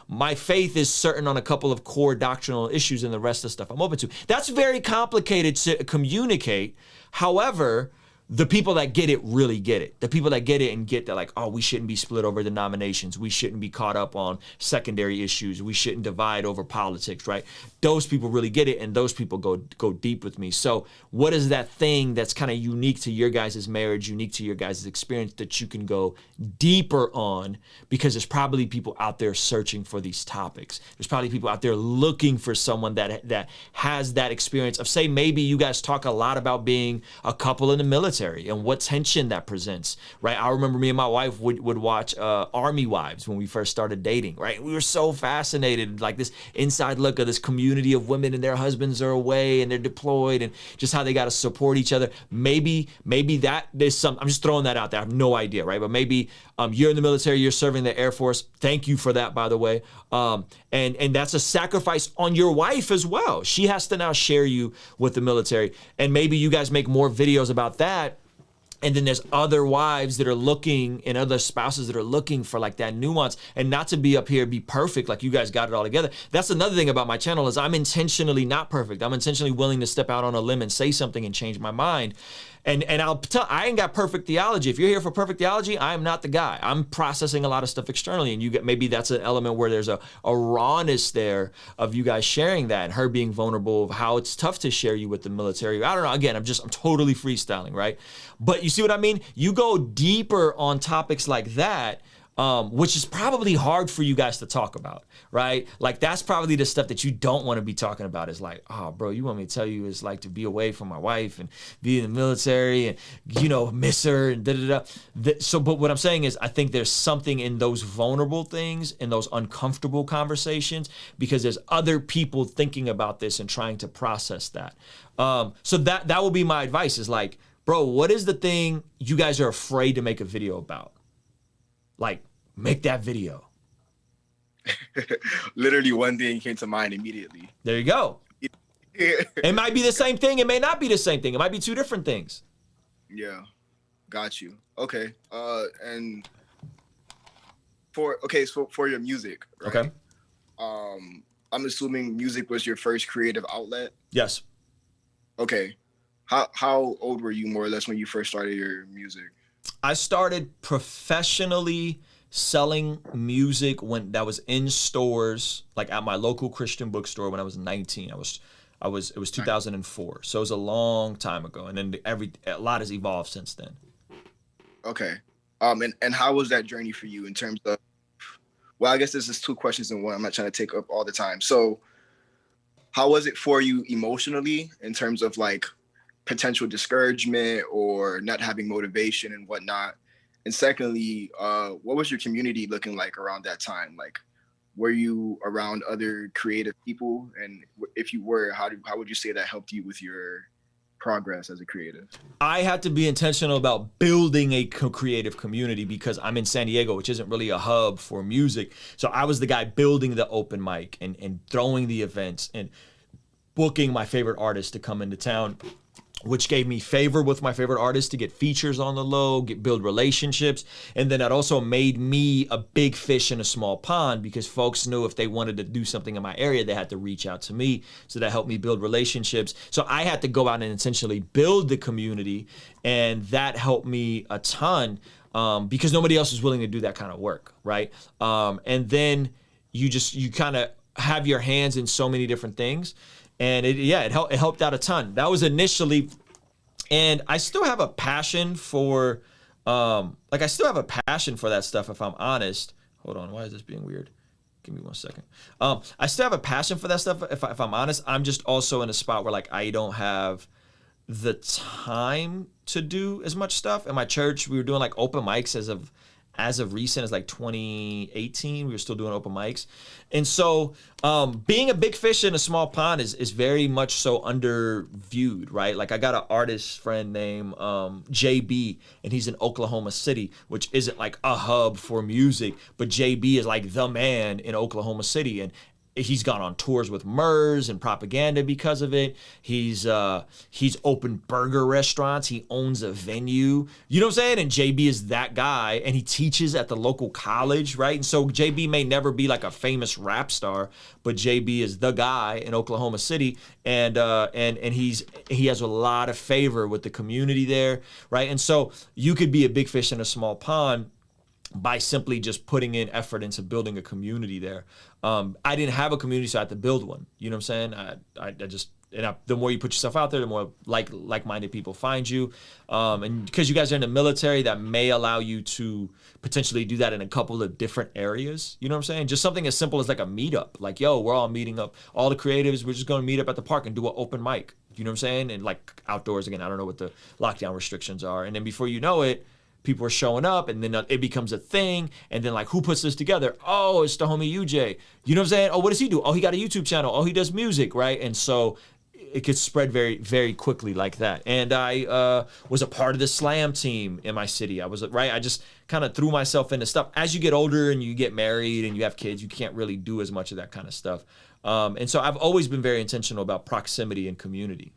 my faith is certain on a couple of core doctrinal issues, and the rest of the stuff I'm open to. That's very complicated to communicate. However, the people that get it really get it. The people that get it and get that, like, oh, we shouldn't be split over denominations. We shouldn't be caught up on secondary issues. We shouldn't divide over politics, right? Those people really get it, and those people go deep with me. So what is that thing that's kind of unique to your guys' marriage, unique to your guys' experience that you can go deeper on? Because there's probably people out there searching for these topics. There's probably people out there looking for someone that has that experience of, say, maybe you guys talk a lot about being a couple in the military and what tension that presents, right? I remember me and my wife would watch Army Wives when we first started dating, right? We were so fascinated, like this inside look of this community of women and their husbands are away and they're deployed and just how they got to support each other. Maybe that there's some, I'm just throwing that out there. I have no idea, right? But maybe you're in the military, you're serving the Air Force. Thank you for that, by the way. And that's a sacrifice on your wife as well. She has to now share you with the military. And maybe you guys make more videos about that. And then there's other wives that are looking and other spouses that are looking for like that nuance, and not to be up here, be perfect, like you guys got it all together. That's another thing about my channel is I'm intentionally not perfect. I'm intentionally willing to step out on a limb and say something and change my mind. And I'll tell, I ain't got perfect theology. If you're here for perfect theology, I am not the guy. I'm processing a lot of stuff externally, and you get, maybe that's an element where there's a rawness there of you guys sharing that and her being vulnerable of how it's tough to share you with the military. I don't know. Again, I'm totally freestyling, right? But you see what I mean? You go deeper on topics like that, which is probably hard for you guys to talk about, right? Like that's probably the stuff that you don't want to be talking about is like, oh, bro, you want me to tell you it's like to be away from my wife and be in the military and, you know, miss her and da-da-da. So, but what I'm saying is I think there's something in those vulnerable things, in those uncomfortable conversations, because there's other people thinking about this and trying to process that. So that will be my advice is like, bro, what is the thing you guys are afraid to make a video about? Like, make that video. Literally one thing came to mind immediately. There you go. It might be the same thing. It may not be the same thing. It might be two different things. Yeah, got you. Okay. And for your music, right? Okay. I'm assuming music was your first creative outlet. Yes. Okay. How old were you more or less when you first started your music? I started professionally selling music when that was in stores, like at my local Christian bookstore when I was 19. It was 2004. So it was a long time ago. And then a lot has evolved since then. Okay. And how was that journey for you in terms of, well, I guess this is two questions in one. I'm not trying to take up all the time. So how was it for you emotionally in terms of like potential discouragement or not having motivation and whatnot? And secondly, what was your community looking like around that time? Like, were you around other creative people? And if you were, how would you say that helped you with your progress as a creative? I had to be intentional about building a creative community because I'm in San Diego, which isn't really a hub for music. So I was the guy building the open mic and throwing the events and booking my favorite artists to come into town, which gave me favor with my favorite artists to get features on the low, build relationships. And then that also made me a big fish in a small pond because folks knew if they wanted to do something in my area, they had to reach out to me. So that helped me build relationships. So I had to go out and essentially build the community. And that helped me a ton because nobody else was willing to do that kind of work, right? And then you kind of have your hands in so many different things. And it helped out a ton. That was initially, and I still have a passion for, I still have a passion for that stuff if I'm honest. Hold on, why is this being weird? Give me 1 second. I still have a passion for that stuff if I'm honest. I'm just also in a spot where like I don't have the time to do as much stuff. In my church, we were doing like open mics as of recent as like 2018, we were still doing open mics. And so being a big fish in a small pond is very much so underviewed, right? Like I got an artist friend named JB, and he's in Oklahoma City, which isn't like a hub for music, but JB is like the man in Oklahoma City. And he's gone on tours with Murs and Propaganda because of it. He's opened burger restaurants. He owns a venue. You know what I'm saying? And JB is that guy, and he teaches at the local college, right? And so JB may never be like a famous rap star, but JB is the guy in Oklahoma City, and he has a lot of favor with the community there, right? And so you could be a big fish in a small pond by simply just putting in effort into building a community there. I didn't have a community, so I had to build one. You know what I'm saying? The more you put yourself out there, the more like-minded people find you. And because you guys are in the military, that may allow you to potentially do that in a couple of different areas. You know what I'm saying? Just something as simple as like a meetup. Like, yo, we're all meeting up. All the creatives, we're just going to meet up at the park and do an open mic. You know what I'm saying? And like outdoors, again, I don't know what the lockdown restrictions are. And then before you know it, people are showing up, and then it becomes a thing. And then like, who puts this together? Oh, it's the homie UJ. You know what I'm saying? Oh, what does he do? Oh, he got a YouTube channel. Oh, he does music, right? And so it gets spread very, very quickly like that. And I was a part of the slam team in my city. I just kind of threw myself into stuff. As you get older and you get married and you have kids, you can't really do as much of that kind of stuff. And so I've always been very intentional about proximity and community.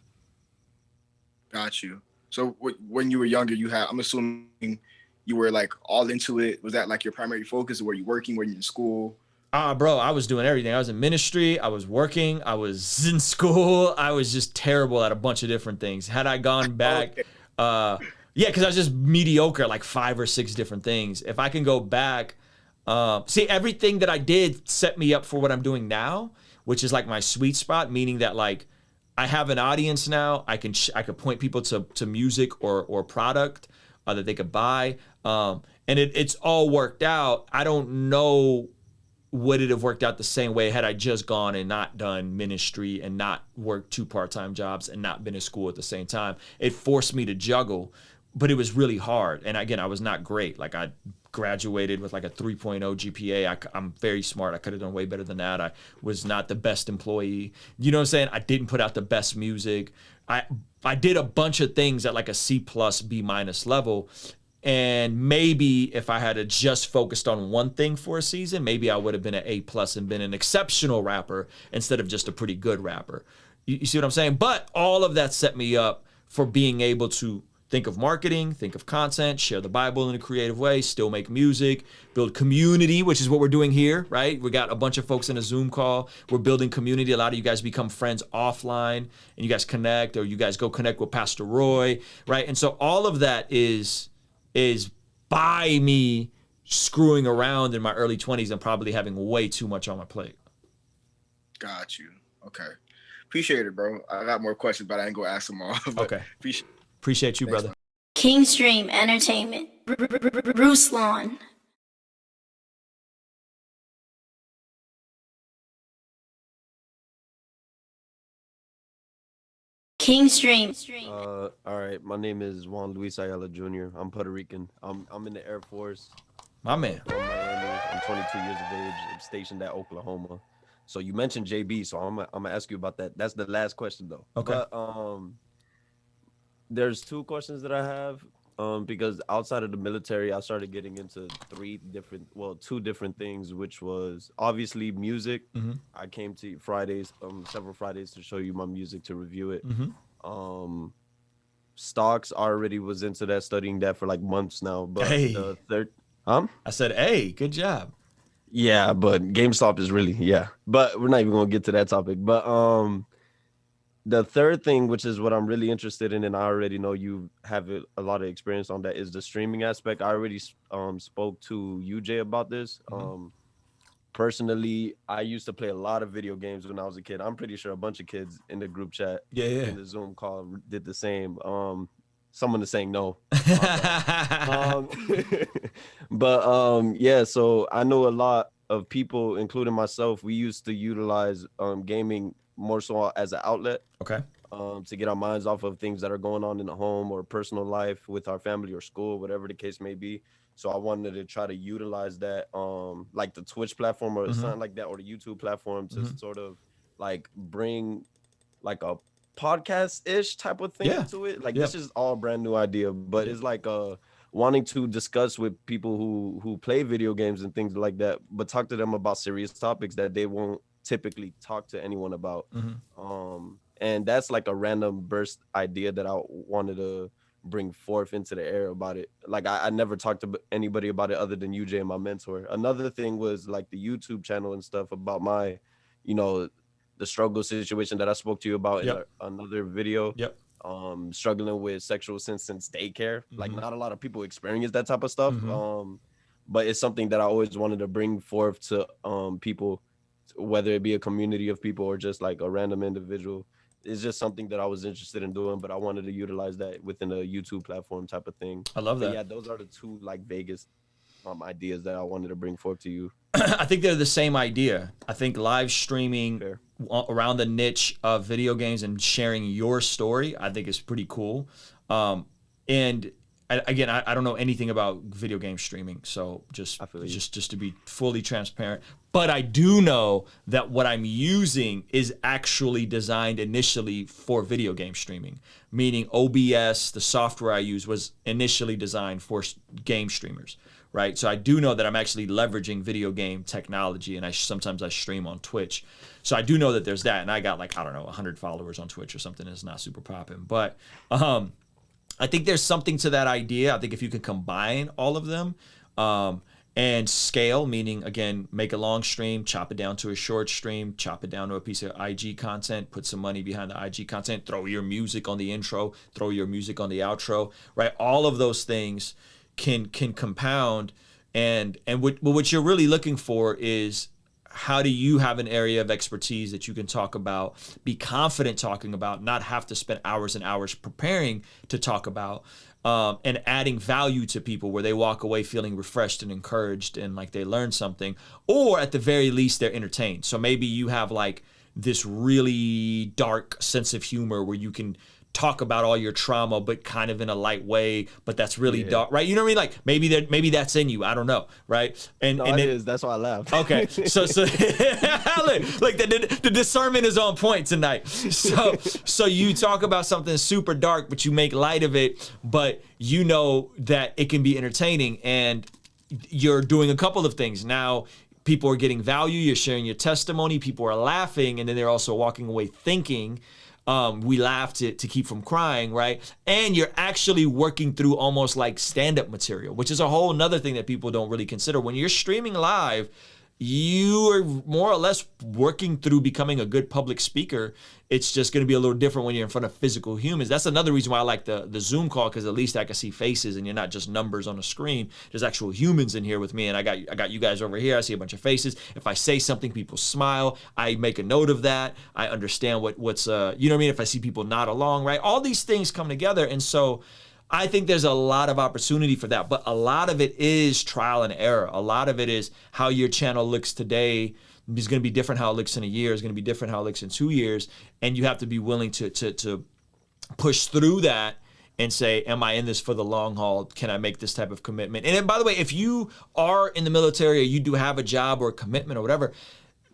Got you. So when you were younger, I'm assuming you were like all into it. Was that like your primary focus? Or were you working? Were you in school? Bro, I was doing everything. I was in ministry. I was working. I was in school. I was just terrible at a bunch of different things. Had I gone back, Yeah, because I was just mediocre at like 5 or 6 different things. If I can go back, see, everything that I did set me up for what I'm doing now, which is like my sweet spot, meaning that like I have an audience now. I could point people to music or product that they could buy, and it's all worked out. I don't know, would it have worked out the same way had I just gone and not done ministry and not worked 2 part-time jobs and not been in school at the same time. It forced me to juggle, but it was really hard. And again, I was not great. Like I graduated with like a 3.0 GPA. I'm very smart. I could have done way better than that. I was not the best employee. You know what I'm saying? I didn't put out the best music. I did a bunch of things at like a C+, B- level. And maybe if I had just focused on one thing for a season, maybe I would have been an A+ and been an exceptional rapper instead of just a pretty good rapper. You see what I'm saying? But all of that set me up for being able to think of marketing, think of content, share the Bible in a creative way, still make music, build community, which is what we're doing here, right? We got a bunch of folks in a Zoom call. We're building community. A lot of you guys become friends offline and you guys connect, or you guys go connect with Pastor Roy, right? And so all of that is by me screwing around in my early 20s and probably having way too much on my plate. Got you. Okay. Appreciate it, bro. I got more questions, but I ain't gonna ask them all. Okay. Appreciate you, Thanks, brother. man. Kingstream Entertainment. Ruslan. Kingstream. All right, my name is Juan Luis Ayala Jr. I'm Puerto Rican. I'm in the Air Force. My man. From Miami. I'm 22 years of age. I'm stationed at Oklahoma. So you mentioned JB, so I'm gonna ask you about that. That's the last question though. Okay. But there's 2 questions that I have. Because outside of the military, I started getting into 2 different things, which was obviously music. Mm-hmm. I came to Fridays, several Fridays to show you my music, to review it. Mm-hmm. Stocks, I already was into that, studying that for like months now. But Hey. the third, I said, hey, good job. yeah, but GameStop is really, yeah. But we're not even gonna get to that topic. But the third thing, which is what I'm really interested in, and I already know you have a lot of experience on that, is the streaming aspect. I already spoke to UJ about this. Personally, I used to play a lot of video games when I was a kid. I'm pretty sure a bunch of kids in the group chat, in the Zoom call, did the same. Someone is saying no. Yeah, so I know a lot of people, including myself, we used to utilize gaming more so as an outlet. Okay. To get our minds off of things that are going on in the home or personal life with our family or school, whatever the case may be. So I wanted to try to utilize that, like the Twitch platform or something like that, or the YouTube platform, to sort of like bring like a podcast-ish type of thing to it. Like this is all a brand new idea, but it's like wanting to discuss with people who play video games and things like that, but talk to them about serious topics that they won't typically talk to anyone about. And that's like a random burst idea that I wanted to bring forth into the air about it. Like I never talked to anybody about it other than UJ and my mentor. Another thing was like the YouTube channel and stuff about my, the struggle situation that I spoke to you about in another video. Struggling with sexual sin since daycare. Like not a lot of people experience that type of stuff. But it's something that I always wanted to bring forth to people, whether it be a community of people or just like a random individual. It's just something that I was interested in doing, but I wanted to utilize that within a YouTube platform type of thing. I love that. But yeah, those are the 2 like vaguest ideas that I wanted to bring forth to you. I think they're the same idea. I think live streaming around the niche of video games and sharing your story, I think is pretty cool. And again, I don't know anything about video game streaming, so just to be fully transparent. But I do know that what I'm using is actually designed initially for video game streaming, meaning OBS, the software I use, was initially designed for game streamers, right? So I do know that I'm actually leveraging video game technology, and sometimes I stream on Twitch. So I do know that there's that, and I got like, I don't know, 100 followers on Twitch or something. It's not super popping, but I think there's something to that idea. I think if you can combine all of them, and scale, meaning again, make a long stream, chop it down to a short stream, chop it down to a piece of IG content, put some money behind the IG content, throw your music on the intro, throw your music on the outro, right? All of those things can compound, and what you're really looking for is, how do you have an area of expertise that you can talk about, be confident talking about, not have to spend hours and hours preparing to talk about, and adding value to people where they walk away feeling refreshed and encouraged and like they learned something, or at the very least they're entertained. So maybe you have like this really dark sense of humor where you can talk about all your trauma, but kind of in a light way, but that's really dark, right? You know what I mean? Like maybe that's in you. I don't know, right? And No, and it then, is. That's why I laughed. okay, so like the discernment is on point tonight. So you talk about something super dark, but you make light of it, but you know that it can be entertaining, and you're doing a couple of things now. People are getting value. You're sharing your testimony. People are laughing, and then they're also walking away thinking. We laugh to keep from crying, right? And you're actually working through almost like stand-up material, which is a whole nother thing that people don't really consider. When you're streaming live, you are more or less working through becoming a good public speaker. It's just going to be a little different when you're in front of physical humans. That's another reason why I like the Zoom call, because at least I can see faces and you're not just numbers on a screen. There's actual humans in here with me, and I got you guys over here. I see a bunch of faces. If I say something, people smile. I make a note of that. I understand what's you know what I mean? If I see people nod along, right? All these things come together, and so I think there's a lot of opportunity for that, but a lot of it is trial and error. A lot of it is how your channel looks today is going to be different how it looks in a year, is going to be different how it looks in 2 years, and you have to be willing to push through that and say, am I in this for the long haul? Can I make this type of commitment? And then, by the way, if you are in the military or you do have a job or a commitment or whatever,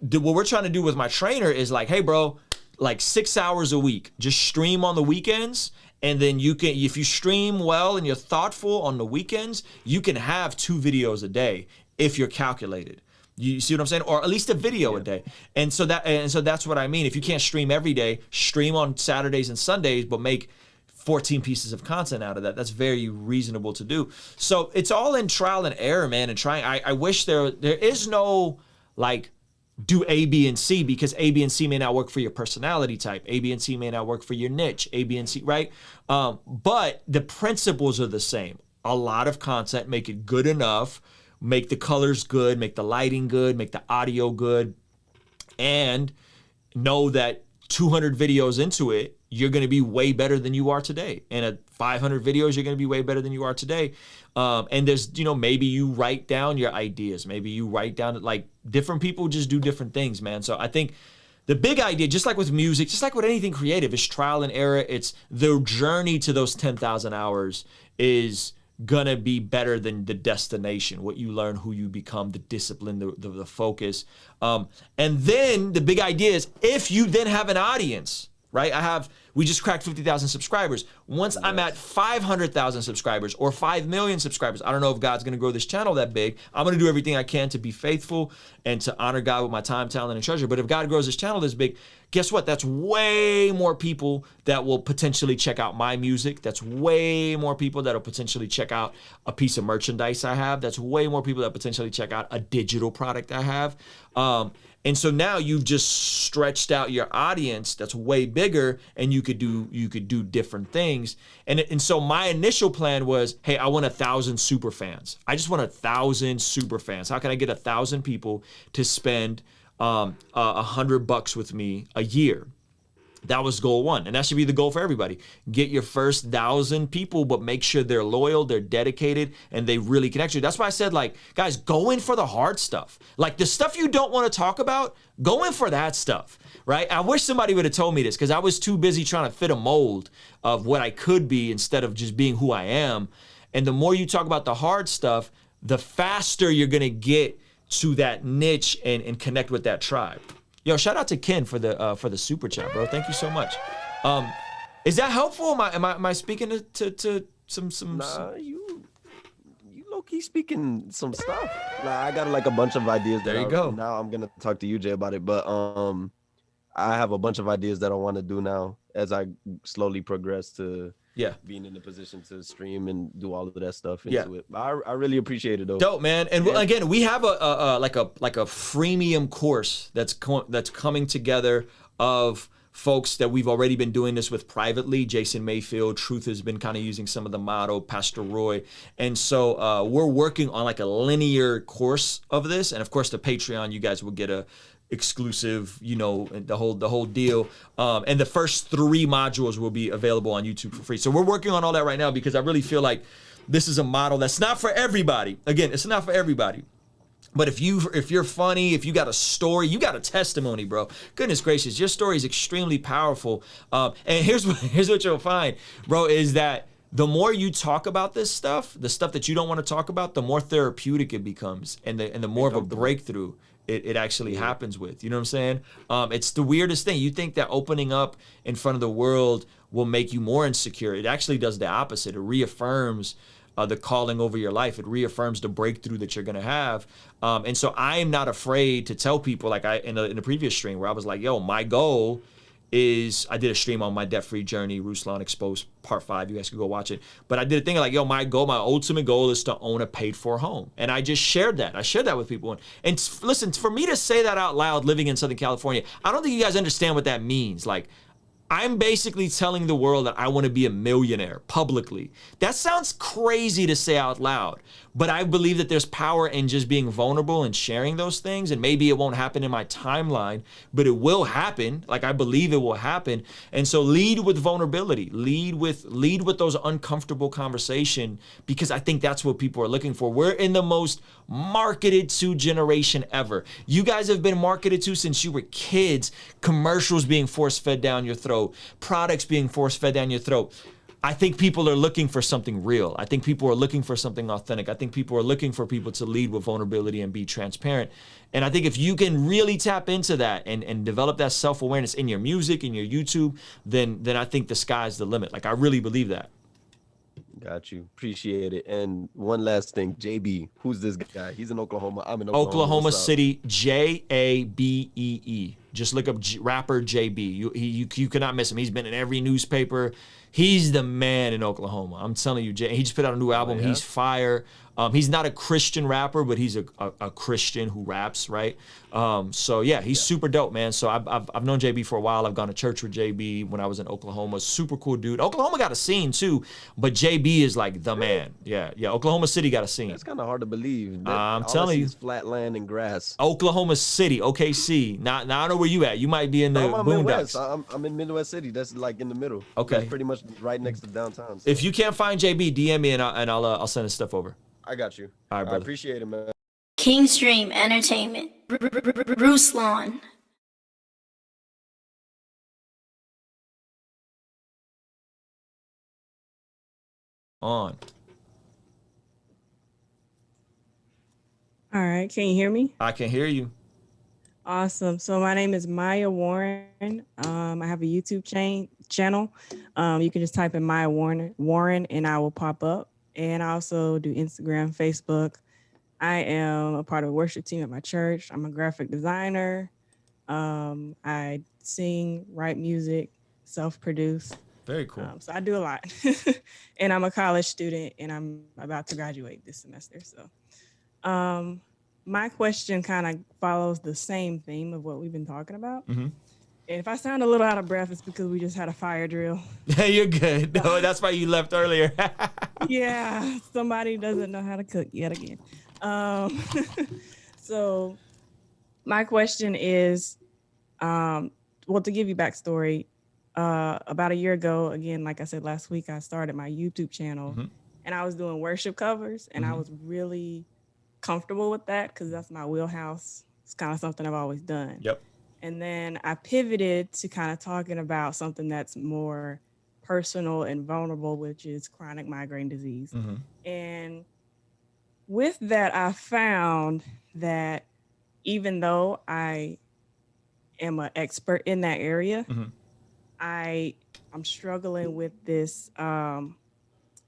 what we're trying to do with my trainer is like, hey, bro, like 6 hours a week, just stream on the weekends. And then you can, if you stream well and you're thoughtful on the weekends, you can have 2 videos a day if you're calculated. You see what I'm saying? Or at least a video a day. And so that's what I mean. If you can't stream every day, stream on Saturdays and Sundays, but make 14 pieces of content out of that. That's very reasonable to do. So it's all in trial and error, man, and trying. I wish there is no like do A, B, and C, because A, B, and C may not work for your personality type. A, B, and C may not work for your niche. A, B, and C, right? But the principles are the same. A lot of content, make it good enough, make the colors good, make the lighting good, make the audio good, and know that 200 videos into it, you're going to be way better than you are today. And at 500 videos, you're going to be way better than you are today. And there's, maybe you write down your ideas. Maybe you write down, like, different people just do different things, man. So I think the big idea, just like with music, just like with anything creative, is trial and error. It's the journey to those 10,000 hours is gonna be better than the destination, what you learn, who you become, the discipline, the focus. And then the big idea is, if you then have an audience, right? We just cracked 50,000 subscribers. Once I'm at 500,000 subscribers or 5 million subscribers, I don't know if God's gonna grow this channel that big. I'm gonna do everything I can to be faithful and to honor God with my time, talent, and treasure. But if God grows this channel this big, guess what? That's way more people that will potentially check out my music. That's way more people that will potentially check out a piece of merchandise I have. That's way more people that potentially check out a digital product I have. And so now you've just stretched out your audience that's way bigger, and you could do different things. And so my initial plan was, hey, I want 1,000 super fans. I just want 1,000 super fans. How can I get 1,000 people to spend $100 with me a year? That was goal one. And that should be the goal for everybody. Get your first 1,000 people, but make sure they're loyal, they're dedicated, and they really connect you. That's why I said, like, guys, go in for the hard stuff. Like, the stuff you don't want to talk about, go in for that stuff, right? I wish somebody would have told me this, because I was too busy trying to fit a mold of what I could be instead of just being who I am. And the more you talk about the hard stuff, the faster you're going to get to that niche and connect with that tribe. Yo, shout out to Ken for the super chat, bro. Thank you so much. Is that helpful? Am I speaking to some? Nah, you low key speaking some stuff. I got like a bunch of ideas. There you go. Now I'm gonna talk to you, Jay, about it. But I have a bunch of ideas that I want to do now as I slowly progress to Yeah. being in the position to stream and do all of that stuff Yeah. into it. I really appreciate it though. Dope, man. And again, we have a freemium course that's coming together of folks that we've already been doing this with privately. Jason Mayfield, Truth has been kind of using some of the motto, Pastor Roy. And so we're working on like a linear course of this. And of course, the Patreon, you guys will get a exclusive, you know, the whole deal. And the first 3 modules will be available on YouTube for free. So we're working on all that right now because I really feel like this is a model that's not for everybody. Again, it's not for everybody. But if you're funny, if you got a story, you got a testimony, bro. Goodness gracious, your story is extremely powerful. And here's what you'll find, bro, is that the more you talk about this stuff, the stuff that you don't want to talk about, the more therapeutic it becomes, and the more of a breakthrough it actually happens with. You know what I'm saying? It's the weirdest thing. You think that opening up in front of the world will make you more insecure. It actually does the opposite. It reaffirms the calling over your life. It reaffirms the breakthrough that you're gonna have. And so I am not afraid to tell people, like in the previous stream where I was like, yo, my goal is, I did a stream on my debt-free journey, Ruslan Exposed Part 5. You guys can go watch it. But I did a thing like, yo, my ultimate goal is to own a paid-for home. And I just shared that. I shared that with people. And listen, for me to say that out loud living in Southern California, I don't think you guys understand what that means. Like, I'm basically telling the world that I want to be a millionaire publicly. That sounds crazy to say out loud, but I believe that there's power in just being vulnerable and sharing those things. And maybe it won't happen in my timeline, but it will happen. Like, I believe it will happen. And so lead with vulnerability, lead with those uncomfortable conversation, because I think that's what people are looking for. We're in the most marketed to generation ever. You guys have been marketed to since you were kids. Commercials being force fed down your throat, products being force fed down your throat. I think people are looking for something real. I think people are looking for something authentic. I think people are looking for people to lead with vulnerability and be transparent. And I think if you can really tap into that and develop that self-awareness in your music, in your YouTube, then I think the sky's the limit. Like, I really believe that. Got you. Appreciate it. And one last thing, JB, who's this guy? He's in Oklahoma. I'm in Oklahoma. Oklahoma City, Jabee. Just look up rapper JB. You cannot miss him. He's been in every newspaper. He's the man in Oklahoma. I'm telling you, he just put out a new album. Oh, yeah? He's fire. He's not a Christian rapper, but he's a Christian who raps, right? So yeah, he's super dope, man. So I've known JB for a while. I've gone to church with JB when I was in Oklahoma. Super cool dude. Oklahoma got a scene too, but JB is like the man. Yeah. Oklahoma City got a scene. That's kind of hard to believe. I'm all I telling see you. is flat land and grass. Oklahoma City, OKC. Now I don't know where you at. You might be in the I'm boondocks. I'm in Midwest City. That's like in the middle. Okay. That's pretty much right next to downtown. So. If you can't find JB, DM me and I'll send his stuff over. I got you. All right, I brother. appreciate it, man. Kingstream Entertainment. Ruslan. On. All right, can you hear me? I can hear you. Awesome. So my name is Maya Warren. I have a YouTube channel. You can just type in Maya Warren and I will pop up. And I also do Instagram, Facebook. I am a part of a worship team at my church. I'm a graphic designer. I sing, write music, self-produce. Very cool. So I do a lot. And I'm a college student and I'm about to graduate this semester. So my question kind of follows the same theme of what we've been talking about. Mm-hmm. And if I sound a little out of breath, it's because we just had a fire drill. You're good. No, that's why you left earlier. Yeah, somebody doesn't know how to cook yet again. So my question is, well, to give you backstory, about a year ago, again, like I said last week, I started my YouTube channel and I was doing worship covers and I was really comfortable with that because that's my wheelhouse. It's kind of something I've always done. Yep. And then I pivoted to kind of talking about something that's more personal and vulnerable, which is chronic migraine disease. And with that, I found that even though I am an expert in that area, I'm struggling with this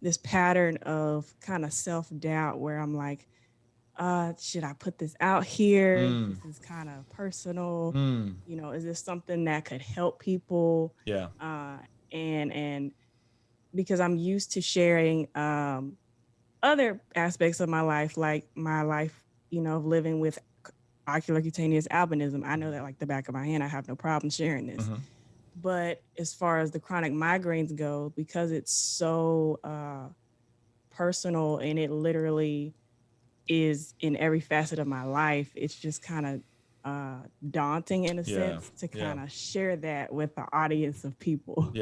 this pattern of kind of self-doubt where I'm like, should I put this out here? This is kind of personal. You know, is this something that could help people? Yeah. And because I'm used to sharing other aspects of my life, like my life, of living with ocular cutaneous albinism. I know that like the back of my hand. I have no problem sharing this. But as far as the chronic migraines go, because it's so personal and it literally is in every facet of my life, it's just kind of daunting in a sense to kind of share that with the audience of people.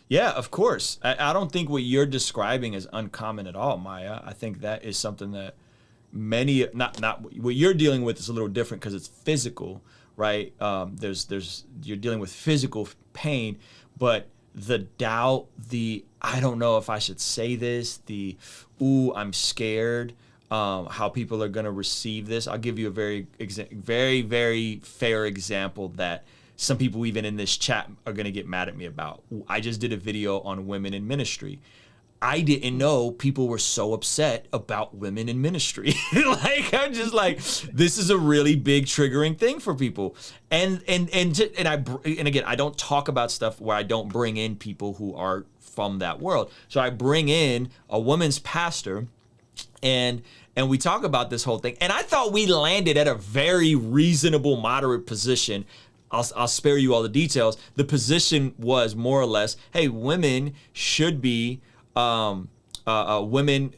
Yeah, of course. I don't think what you're describing is uncommon at all, Maya. I think that is something that many, not what you're dealing with is a little different because it's physical, right? You're dealing with physical pain, but the doubt, I don't know if I should say this, I'm scared, how people are going to receive this. I'll give you a very, very fair example that some people even in this chat are going to get mad at me about. I just did a video on women in ministry. I didn't know people were so upset about women in ministry. I'm just like, this is a really big triggering thing for people. And again, I don't talk about stuff where I don't bring in people who are from that world. So I bring in a woman's pastor and we talk about this whole thing. And I thought we landed at a very reasonable, moderate position. I'll spare you all the details. The position was more or less, hey, women should be women.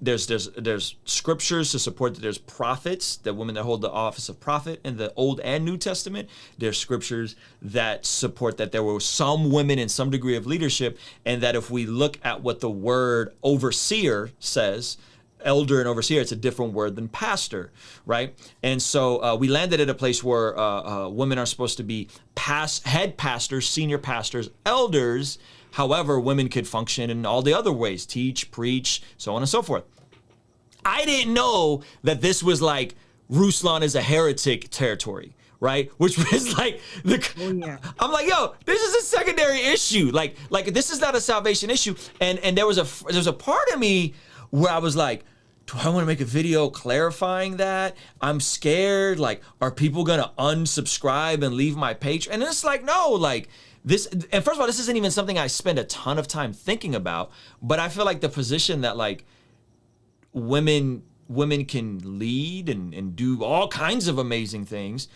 There's scriptures to support that there's prophets, that women that hold the office of prophet in the Old and New Testament. There's scriptures that support that there were some women in some degree of leadership, and that if we look at what the word overseer says, elder and overseer, it's a different word than pastor, right? And so we landed at a place where women are supposed to be head pastors, senior pastors, elders. However, women could function in all the other ways, teach, preach, so on and so forth. I didn't know that this was like Ruslan is a heretic territory, right? Which was like, I'm like, yo, this is a secondary issue. Like this is not a salvation issue. And there was a part of me where I was like, do I want to make a video clarifying that? I'm scared. Like, are people going to unsubscribe and leave my page? And it's like, no, like this. And first of all, this isn't even something I spend a ton of time thinking about, but I feel like the position that like women can lead and do all kinds of amazing things,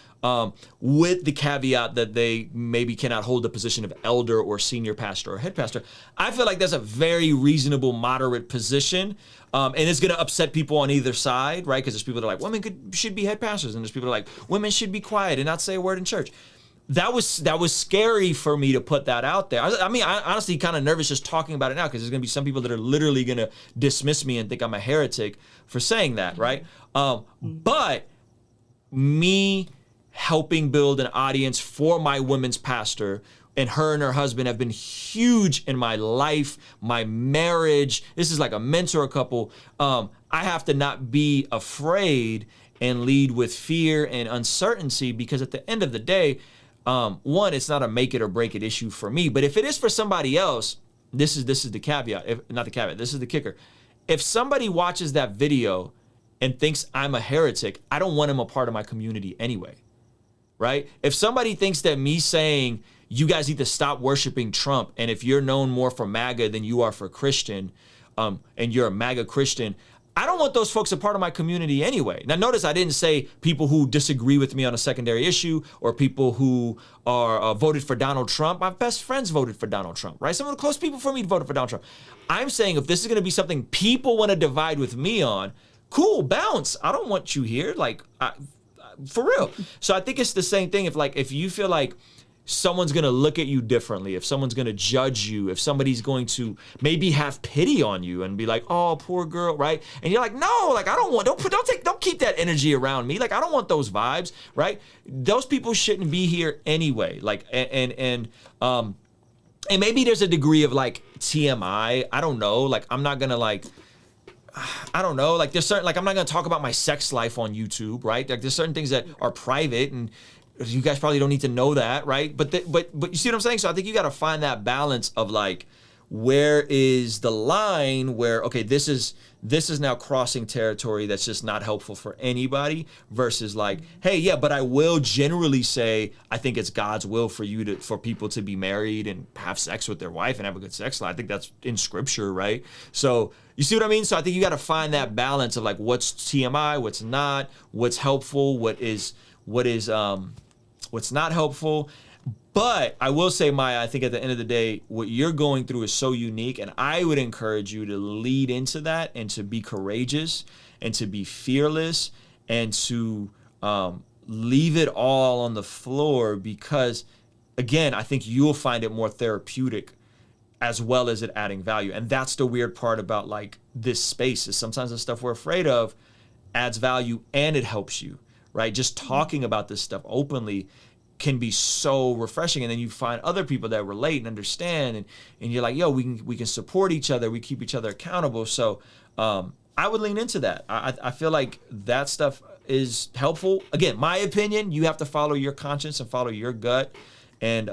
with the caveat that they maybe cannot hold the position of elder or senior pastor or head pastor. I feel like that's a very reasonable, moderate position. And it's going to upset people on either side, right? Because there's people that are like, women should be head pastors. And there's people that are like, women should be quiet and not say a word in church. That was scary for me to put that out there. I mean, I honestly kind of nervous just talking about it now because there's going to be some people that are literally going to dismiss me and think I'm a heretic for saying that, right? But me helping build an audience for my women's pastor, and her husband have been huge in my life, my marriage. This is like a mentor couple. I have to not be afraid and lead with fear and uncertainty, because at the end of the day, one, it's not a make it or break it issue for me. But if it is for somebody else, this is the caveat. Not the caveat. This is the kicker. If somebody watches that video and thinks I'm a heretic, I don't want him a part of my community anyway, right? If somebody thinks that me saying you guys need to stop worshiping Trump, and if you're known more for MAGA than you are for Christian, and you're a MAGA Christian, I don't want those folks a part of my community anyway. Now, notice I didn't say people who disagree with me on a secondary issue or people who are voted for Donald Trump. My best friends voted for Donald Trump, right? Some of the close people for me voted for Donald Trump. I'm saying if this is going to be something people want to divide with me on, cool, bounce. I don't want you here, for real. So I think it's the same thing. If you feel like someone's going to look at you differently, if someone's going to judge you, if somebody's going to maybe have pity on you and be like, oh, poor girl, right? And you're like, no, like, I don't keep that energy around me. Like, I don't want those vibes, right? Those people shouldn't be here anyway. Like, and maybe there's a degree of like TMI. I don't know. Like, I'm not going to I don't know. Like, there's certain, like, I'm not going to talk about my sex life on YouTube, right? Like, there's certain things that are private, and you guys probably don't need to know that, right? But you see what I'm saying? So I think you got to find that balance of like, where is the line where, okay, this is now crossing territory that's just not helpful for anybody, versus like, hey, yeah, but I will generally say I think it's God's will for people to be married and have sex with their wife and have a good sex life. I think that's in scripture, right? So you see what I mean? So I think you got to find that balance of like what's TMI, what's not, what's helpful, what's not helpful. But I will say, Maya, I think at the end of the day, what you're going through is so unique, and I would encourage you to lead into that and to be courageous and to be fearless and to leave it all on the floor, because, again, I think you'll find it more therapeutic as well as it adding value. And that's the weird part about like this space, is sometimes the stuff we're afraid of adds value and it helps you, right? Just talking about this stuff openly can be so refreshing, and then you find other people that relate and understand, and you're like, yo, we can support each other, we keep each other accountable. So I would lean into that. I feel like that stuff is helpful. Again, my opinion, you have to follow your conscience and follow your gut, and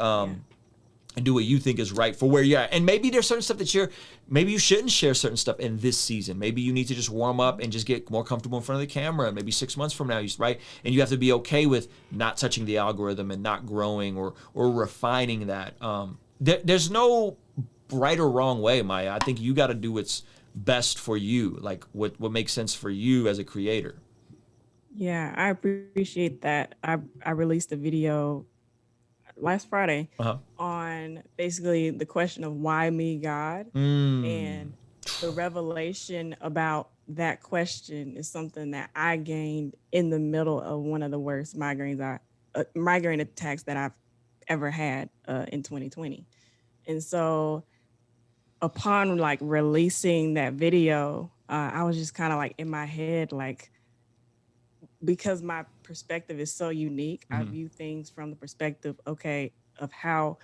do what you think is right for where you're at. And maybe there's certain stuff that maybe you shouldn't share certain stuff in this season. Maybe you need to just warm up and just get more comfortable in front of the camera. Maybe 6 months from now, right? And you have to be okay with not touching the algorithm and not growing or refining that. There's no right or wrong way, Maya. I think you got to do what's best for you, like what makes sense for you as a creator. Yeah, I appreciate that. I released a video last Friday on basically the question of why me, God, and the revelation about that question is something that I gained in the middle of one of the worst migraine attacks that I've ever had in 2020. And so upon like releasing that video, I was just kind of like in my head, like, because my perspective is so unique, I view things from the perspective, okay, of how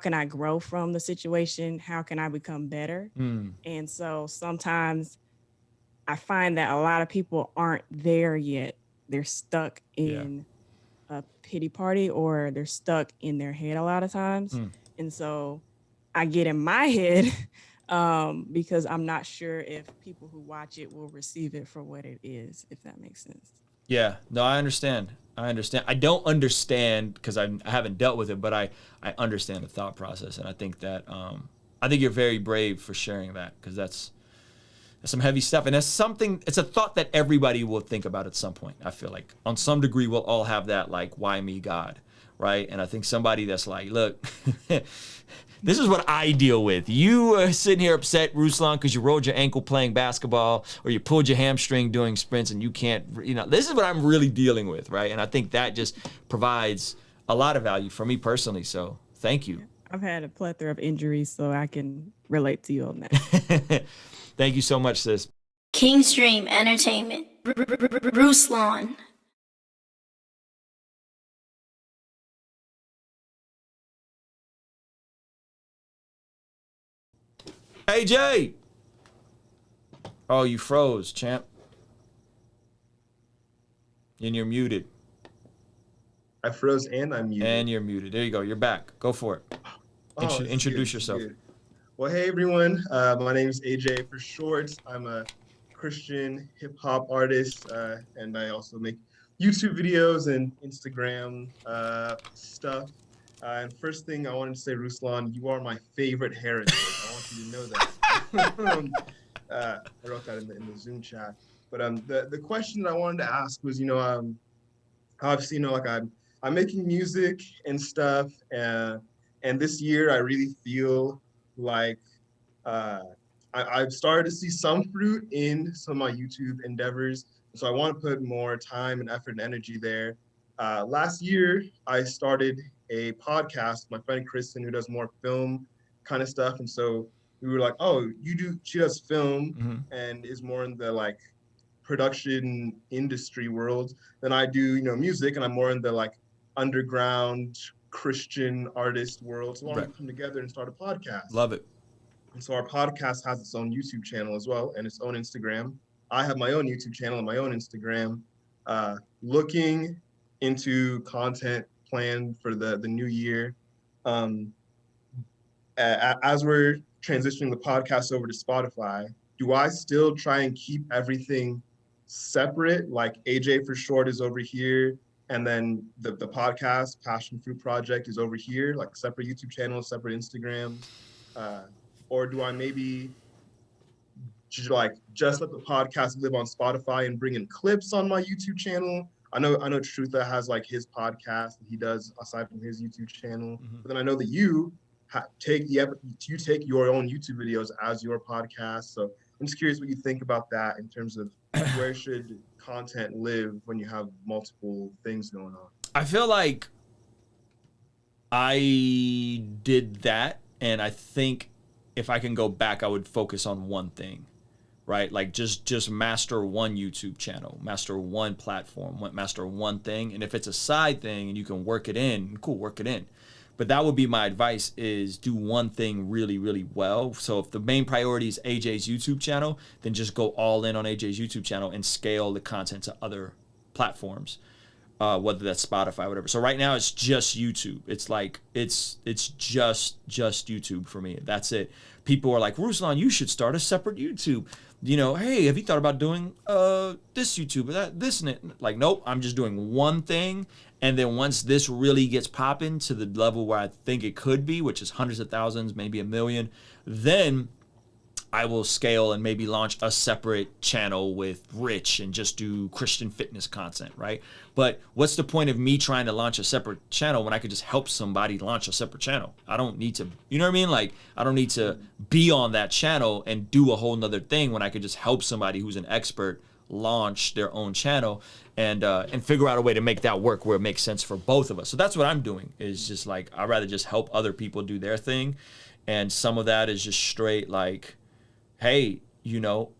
can I grow from the situation? How can I become better? And so sometimes I find that a lot of people aren't there yet. They're stuck in a pity party, or they're stuck in their head a lot of times. And so I get in my head because I'm not sure if people who watch it will receive it for what it is, if that makes sense. Yeah, no, I understand. I don't understand because I haven't dealt with it, but I understand the thought process, and I think that I think you're very brave for sharing that, because that's some heavy stuff, and it's a thought that everybody will think about at some point. I feel like on some degree we'll all have that, like, why me, God, right? And I think somebody that's like, look, this is what I deal with. You are sitting here upset, Ruslan, because you rolled your ankle playing basketball, or you pulled your hamstring doing sprints, and you can't, this is what I'm really dealing with, right? And I think that just provides a lot of value for me personally. So thank you. I've had a plethora of injuries, so I can relate to you on that. Thank you so much, sis. King's Dream Entertainment. Ruslan. Hey, Jay. Oh, you froze, champ. And you're muted. I froze and I'm muted. And you're muted. There you go. You're back. Go for it. Introduce yourself. Well, hey, everyone. My name is AJ for short. I'm a Christian hip hop artist, and I also make YouTube videos and Instagram stuff. And first thing I wanted to say, Ruslan, you are my favorite heretic. I want you to know that. I wrote that in the Zoom chat. But the question that I wanted to ask was, obviously, like I'm making music and stuff, and this year I really feel like I've started to see some fruit in some of my YouTube endeavors. So I want to put more time and effort and energy there. Last year, I started a podcast with my friend Kristen, who does more film kind of stuff. And so we were like, oh, she does film and is more in the like production industry world than I do, music. And I'm more in the like underground Christian artist world. So I want to come together and start a podcast. Love it. And so our podcast has its own YouTube channel as well, and its own Instagram. I have my own YouTube channel and my own Instagram, looking into content planned for the new year. As we're transitioning the podcast over to Spotify, do I still try and keep everything separate? Like AJ for Short is over here, and then the podcast, Passion Fruit Project, is over here, like separate YouTube channels, separate Instagram? Or do I maybe just let the podcast live on Spotify and bring in clips on my YouTube channel? I know Trutha has like his podcast that he does aside from his YouTube channel, but then I know that you take your own YouTube videos as your podcast. So I'm just curious what you think about that in terms of where should content live when you have multiple things going on. I feel like I did that, and I think if I can go back, I would focus on one thing. Right? Like just master one YouTube channel, master one platform, master one thing. And if it's a side thing and you can work it in, cool, work it in. But that would be my advice, is do one thing really, really well. So if the main priority is AJ's YouTube channel, then just go all in on AJ's YouTube channel and scale the content to other platforms, whether that's Spotify, whatever. So right now it's just YouTube. It's like, it's just YouTube for me. That's it. People are like, Ruslan, you should start a separate YouTube. You know, hey, have you thought about doing this YouTube or that, this and it? Like, nope, I'm just doing one thing. And then once this really gets popping to the level where I think it could be, which is hundreds of thousands, maybe 1 million, then I will scale and maybe launch a separate channel with Rich and just do Christian fitness content, right? But what's the point of me trying to launch a separate channel when I could just help somebody launch a separate channel? I don't need to, you know what I mean? Like, I don't need to be on that channel and do a whole nother thing when I could just help somebody who's an expert launch their own channel and figure out a way to make that work where it makes sense for both of us. So that's what I'm doing, is just like, I'd rather just help other people do their thing. And some of that is just straight like, hey, you know,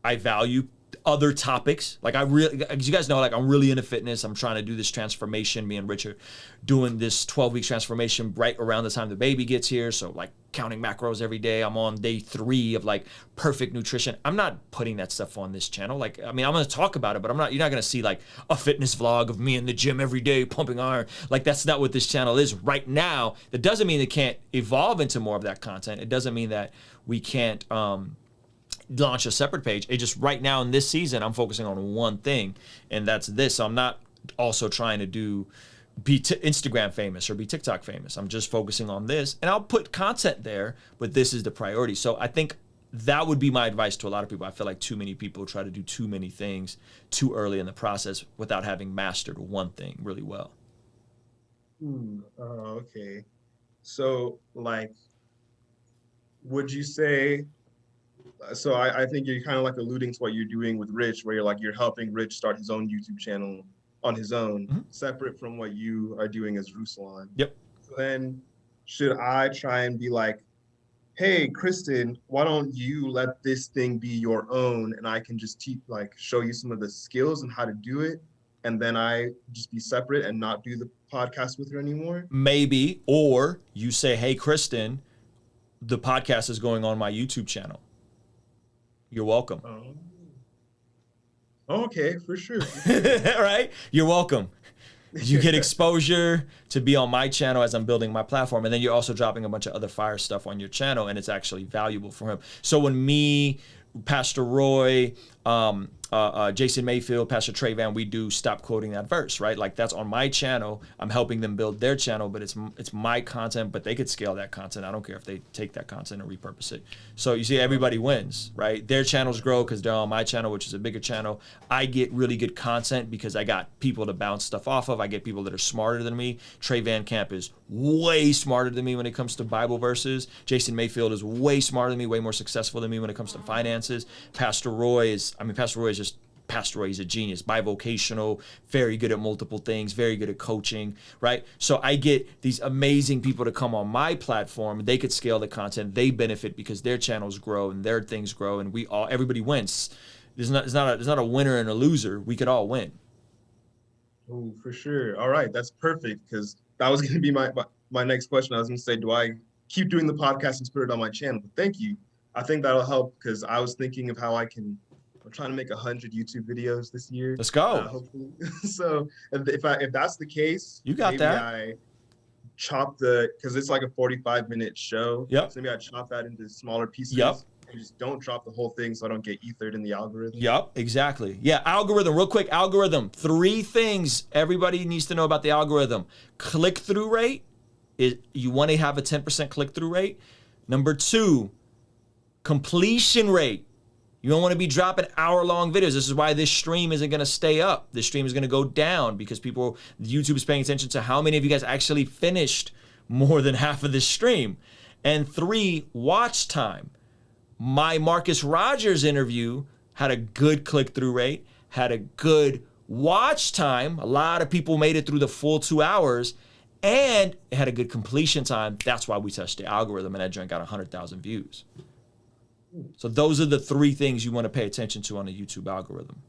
I value other topics. Like, I really, as you guys know, like, I'm really into fitness. I'm trying to do this transformation. Me and Richard doing this 12-week transformation right around the time the baby gets here. So like counting macros every day. I'm on day 3 of like perfect nutrition. I'm not putting that stuff on this channel. Like, I mean, I'm going to talk about it, but you're not going to see like a fitness vlog of me in the gym every day pumping iron. Like, that's not what this channel is right now. That doesn't mean it can't evolve into more of that content. It doesn't mean that we can't launch a separate page. It just, right now in this season, I'm focusing on one thing, and that's this. So I'm not also trying to be Instagram famous or be TikTok famous. I'm just focusing on this, and I'll put content there, but this is the priority. So I think that would be my advice to a lot of people. I feel like too many people try to do too many things too early in the process without having mastered one thing really well. Okay. So like, would you say, so I think you're kind of like alluding to what you're doing with Rich, where you're helping Rich start his own YouTube channel on his own, separate from what you are doing as Ruslan. Yep. So then should I try and be like, hey, Kristen, why don't you let this thing be your own, and I can just show you some of the skills and how to do it, and then I just be separate and not do the podcast with her anymore? Maybe. Or you say, hey, Kristen, the podcast is going on my YouTube channel. You're welcome. Okay, for sure. Right? You're welcome. You get exposure to be on my channel as I'm building my platform, and then you're also dropping a bunch of other fire stuff on your channel, and it's actually valuable for him. So when me, Pastor Roy, Jason Mayfield, Pastor Trayvan, we do Stop Quoting That Verse, right? Like, that's on my channel. I'm helping them build their channel, but it's my content, but they could scale that content. I don't care if they take that content and repurpose it. So you see, everybody wins, right? Their channels grow because they're on my channel, which is a bigger channel. I get really good content because I got people to bounce stuff off of. I get people that are smarter than me. Trey Van Camp is way smarter than me when it comes to Bible verses. Jason Mayfield is way smarter than me, way more successful than me when it comes to finances. Pastor Roy is just Pastor Roy. He's a genius, bivocational, very good at multiple things, very good at coaching, right? So I get these amazing people to come on my platform. They could scale the content. They benefit because their channels grow and their things grow, and everybody wins. There's not a winner and a loser. We could all win. Oh, for sure. All right, that's perfect, because that was going to be my next question. I was going to say, do I keep doing the podcast and put it on my channel? But thank you. I think that'll help, because I was thinking of how I'm trying to make 100 YouTube videos this year. Let's go. Hopefully. So if that's the case, you got maybe that. I chop because it's like a 45-minute show. Yep. So maybe I chop that into smaller pieces. Yep. And just don't drop the whole thing so I don't get ethered in the algorithm. Yep, exactly. Yeah, algorithm, real quick, algorithm. 3 things everybody needs to know about the algorithm. Click-through rate, you want to have a 10% click-through rate. Number 2, completion rate. You don't want to be dropping hour-long videos. This is why this stream isn't going to stay up. This stream is going to go down because YouTube is paying attention to how many of you guys actually finished more than half of this stream. And 3, watch time. My Marcus Rogers interview had a good click-through rate, had a good watch time. A lot of people made it through the full 2 hours, and it had a good completion time. That's why we touched the algorithm, and that joint got 100,000 views. So those are the 3 things you want to pay attention to on the YouTube algorithm.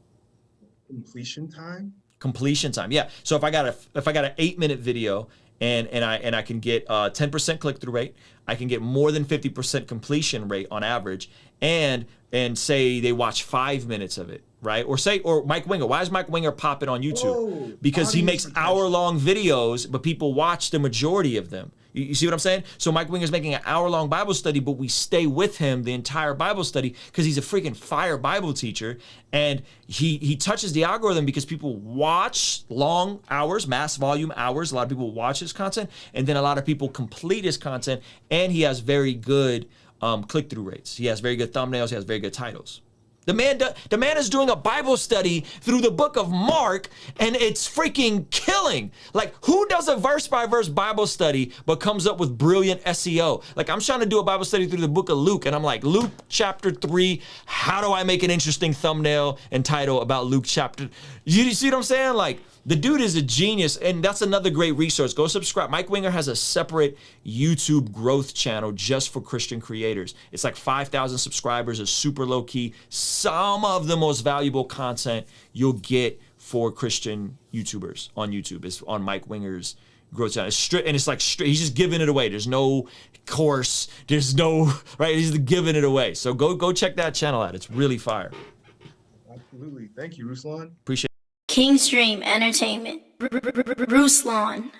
Completion time? Completion time, yeah. So if I got an 8-minute video and I can get 10% click-through rate, I can get more than 50% completion rate on average, and say they watch 5 minutes of it, right? Or Mike Winger. Why is Mike Winger popping on YouTube? Because he makes hour-long videos, but people watch the majority of them. You see what I'm saying? So Mike Winger's making an hour-long Bible study, but we stay with him the entire Bible study because he's a freaking fire Bible teacher. And he touches the algorithm because people watch long hours, mass volume hours. A lot of people watch his content, and then a lot of people complete his content, and he has very good click-through rates. He has very good thumbnails. He has very good titles. The man is doing a Bible study through the book of Mark, and it's freaking killing. Like, who does a verse-by-verse Bible study but comes up with brilliant SEO? Like, I'm trying to do a Bible study through the book of Luke, and I'm like, Luke chapter 3, how do I make an interesting thumbnail and title about Luke chapter? You see what I'm saying? Like, the dude is a genius, and that's another great resource. Go subscribe. Mike Winger has a separate YouTube growth channel just for Christian creators. It's like 5,000 subscribers. It's super low key. Some of the most valuable content you'll get for Christian YouTubers on YouTube is on Mike Winger's growth channel. It's straight, and it's like straight. He's just giving it away. There's no course. There's no right. He's just giving it away. So go check that channel out. It's really fire. Absolutely. Thank you, Ruslan. Appreciate it. Kingstream Entertainment. Ruslan.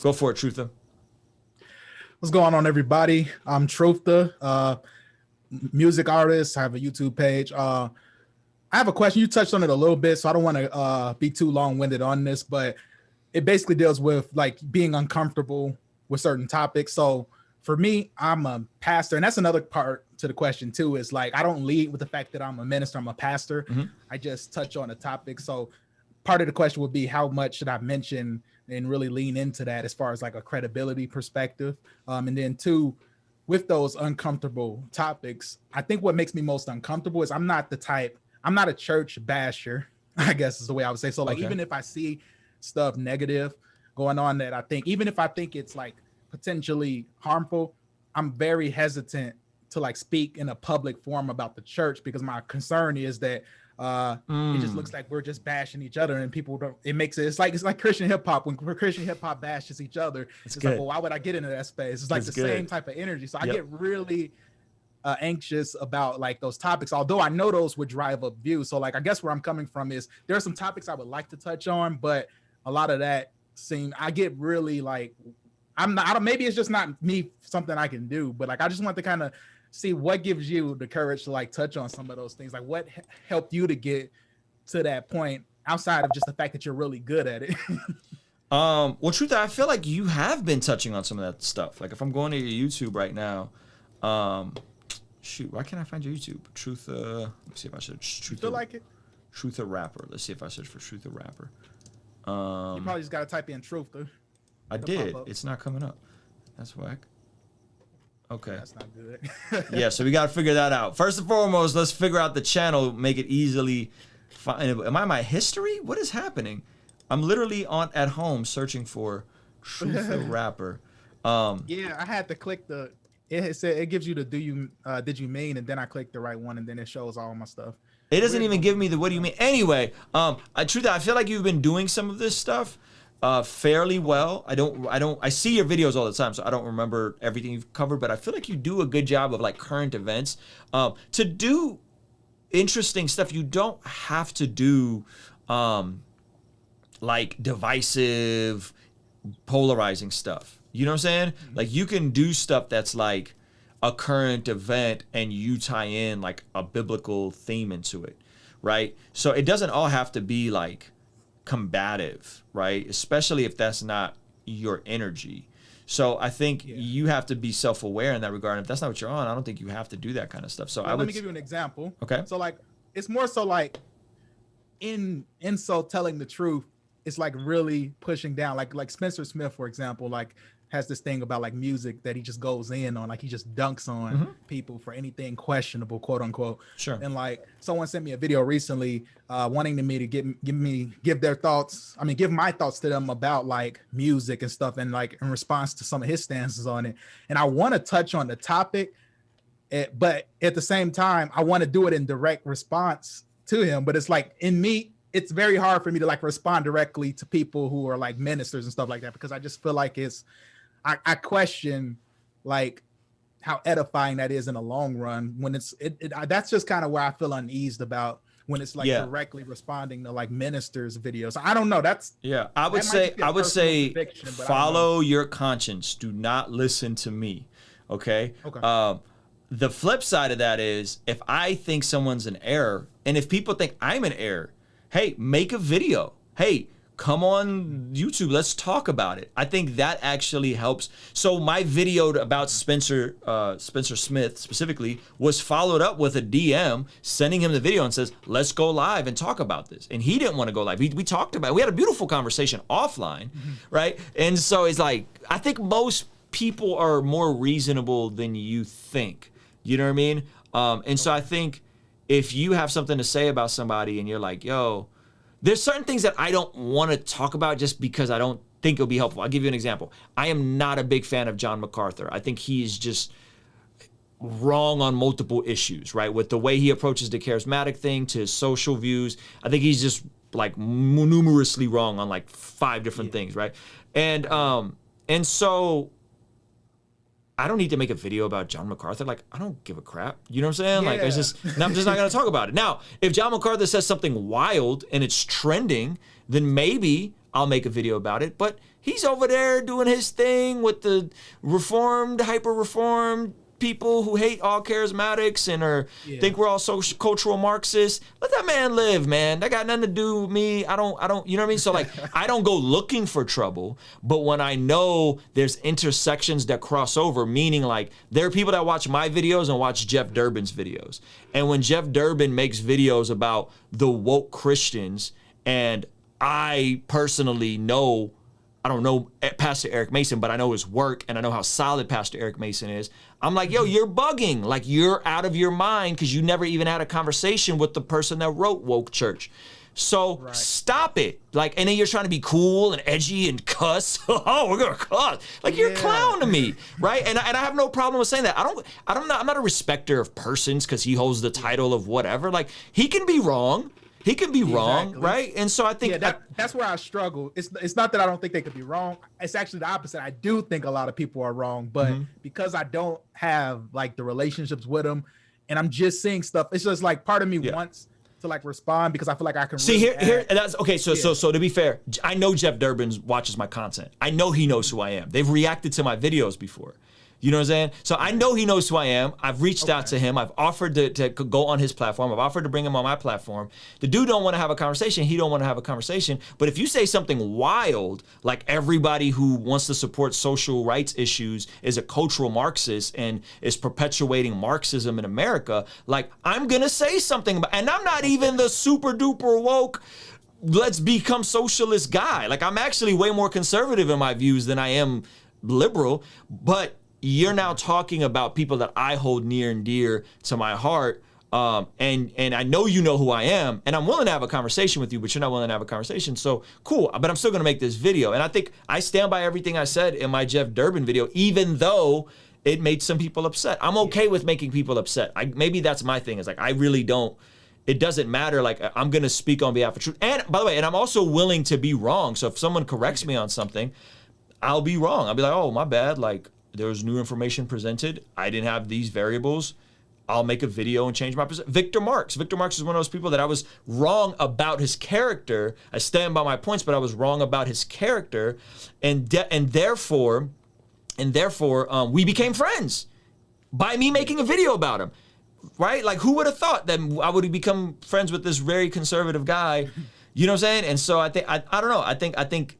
Go for it, Trutha. What's going on, everybody? I'm Trutha, music artist. I have a YouTube page. I have a question. You touched on it a little bit, so I don't want to be too long-winded on this, but it basically deals with like being uncomfortable with certain topics. So for me, I'm a pastor, and that's another part to the question too, is like, I don't lead with the fact that I'm a minister, I'm a pastor. I just touch on a topic. So part of the question would be, how much should I mention and really lean into that as far as like a credibility perspective? And then 2, with those uncomfortable topics, I think what makes me most uncomfortable is I'm not a church basher, I guess is the way I would say. So like, even if I see stuff negative going on that I think, even if I think it's like potentially harmful, I'm very hesitant to like speak in a public forum about the church, because my concern is that it just looks like we're just bashing each other, and people don't. It's like Christian hip hop. When Christian hip hop bashes each other, it's like, well, why would I get into that space? It's like same type of energy. So I get really anxious about like those topics, although I know those would drive up views. So like, I guess where I'm coming from is there are some topics I would like to touch on, but a lot of that I get really like, maybe it's just not me, something I can do, but like, I just want to kind of see what gives you the courage to like touch on some of those things. Like, what helped you to get to that point outside of just the fact that you're really good at it? Well, Trutha, I feel like you have been touching on some of that stuff. Like, if I'm going to your YouTube right now, shoot, why can't I find your YouTube? Trutha, let me see if I search Trutha. You feel like it? Trutha Rapper. Let's see if I search for Trutha Rapper. You probably just got to type in Trutha. I did. It's not coming up. That's whack. Okay. That's not good. Yeah, so we got to figure that out. First and foremost, let's figure out the channel, make it easily find. Am I in my history? What is happening? I'm literally at home searching for Trutha Rapper. Yeah, I had to click it gives you the did you mean, and then I clicked the right one, and then it shows all my stuff. It doesn't even give me the what do you mean. Anyway, Trutha, I feel like you've been doing some of this stuff fairly well. I see your videos all the time, so I don't remember everything you've covered, but I feel like you do a good job of like current events. To do interesting stuff. You don't have to do like divisive, polarizing stuff. You know what I'm saying? Like you can do stuff that's like a current event and you tie in like a biblical theme into it, right? So it doesn't all have to be like combative, right? Especially if that's not your energy. So I think you have to be self-aware in that regard. And if that's not what you're on, I don't think you have to do that kind of stuff. So Well, let me give you an example. Okay. So like it's more so like in so telling the truth, it's like really pushing down. Like Spencer Smith, for example, like has this thing about like music that he just goes in on, like he just dunks on people for anything questionable, quote unquote. Sure. And like someone sent me a video recently, wanting me to give their thoughts. I mean, give my thoughts to them about like music and stuff, and like in response to some of his stances on it. And I want to touch on the topic, but at the same time, I want to do it in direct response to him. But it's like in me, it's very hard for me to like respond directly to people who are like ministers and stuff like that, because I just feel like I question like how edifying that is in the long run when that's just kind of where I feel uneased about when it's like directly responding to like ministers' videos. I don't know. I would say follow your conscience. Do not listen to me. Okay. The flip side of that is if I think someone's in error, and if people think I'm in error, hey, make a video. Hey, come on YouTube, let's talk about it. I think that actually helps. So my video about Spencer Smith specifically was followed up with a DM sending him the video and says, let's go live and talk about this. And he didn't want to go live. We talked about it. We had a beautiful conversation offline, right? And so it's like, I think most people are more reasonable than you think. You know what I mean? And so I think if you have something to say about somebody and you're like, yo, there's certain things that I don't want to talk about just because I don't think it'll be helpful. I'll give you an example. I am not a big fan of John MacArthur. I think he's just wrong on multiple issues, right? With the way he approaches the charismatic thing to his social views. I think he's just like numerously wrong on like 5 different things, right? And so I don't need to make a video about John MacArthur. Like, I don't give a crap. You know what I'm saying? Like, I'm just not going to talk about it. Now, if John MacArthur says something wild and it's trending, then maybe I'll make a video about it. But he's over there doing his thing with the reformed, hyper-reformed people who hate all charismatics and think we're all social cultural Marxists. Let that man live, man. That got nothing to do with me. I don't, you know what I mean? So like, I don't go looking for trouble, but when I know there's intersections that cross over, meaning like there are people that watch my videos and watch Jeff Durbin's videos. And when Jeff Durbin makes videos about the woke Christians, and I personally know, I don't know Pastor Eric Mason, but I know his work and I know how solid Pastor Eric Mason is. I'm like, yo, you're bugging. Like, you're out of your mind because you never even had a conversation with the person that wrote Woke Church. So stop it. Like, and then you're trying to be cool and edgy and cuss. Oh, we're gonna cuss. Like, you're a clown to me, right? And I have no problem with saying that. I'm not a respecter of persons because he holds the title of whatever. Like, he can be wrong. He can be wrong, right? And so I think that's where I struggle. It's not that I don't think they could be wrong. It's actually the opposite. I do think a lot of people are wrong, but because I don't have like the relationships with them, and I'm just seeing stuff, it's just like part of me wants to like respond because I feel like I can see here. That's okay. So to be fair, I know Jeff Durbin watches my content. I know he knows who I am. They've reacted to my videos before. You know what I'm saying? So I know he knows who I am. I've reached out to him. I've offered to go on his platform. I've offered to bring him on my platform. The dude don't want to have a conversation. He don't want to have a conversation. But if you say something wild, like everybody who wants to support social rights issues is a cultural Marxist and is perpetuating Marxism in America, like I'm going to say something about, and I'm not even the super duper woke, let's become socialist guy. Like I'm actually way more conservative in my views than I am liberal, but you're now talking about people that I hold near and dear to my heart. And I know you know who I am, and I'm willing to have a conversation with you, but you're not willing to have a conversation. So cool, but I'm still gonna make this video. And I think I stand by everything I said in my Jeff Durbin video, even though it made some people upset. I'm okay with making people upset. Maybe that's my thing, is like, I really don't, it doesn't matter. Like, I'm gonna speak on behalf of truth. And by the way, and I'm also willing to be wrong. So if someone corrects me on something, I'll be wrong. I'll be like, oh, my bad. Like, there was new information presented. I didn't have these variables. I'll make a video and change my position. Victor Marx is one of those people that I was wrong about his character. I stand by my points, but I was wrong about his character, and therefore, we became friends by me making a video about him, right? Like, who would have thought that I would become friends with this very conservative guy? You know what I'm saying? And so I think I don't know. I think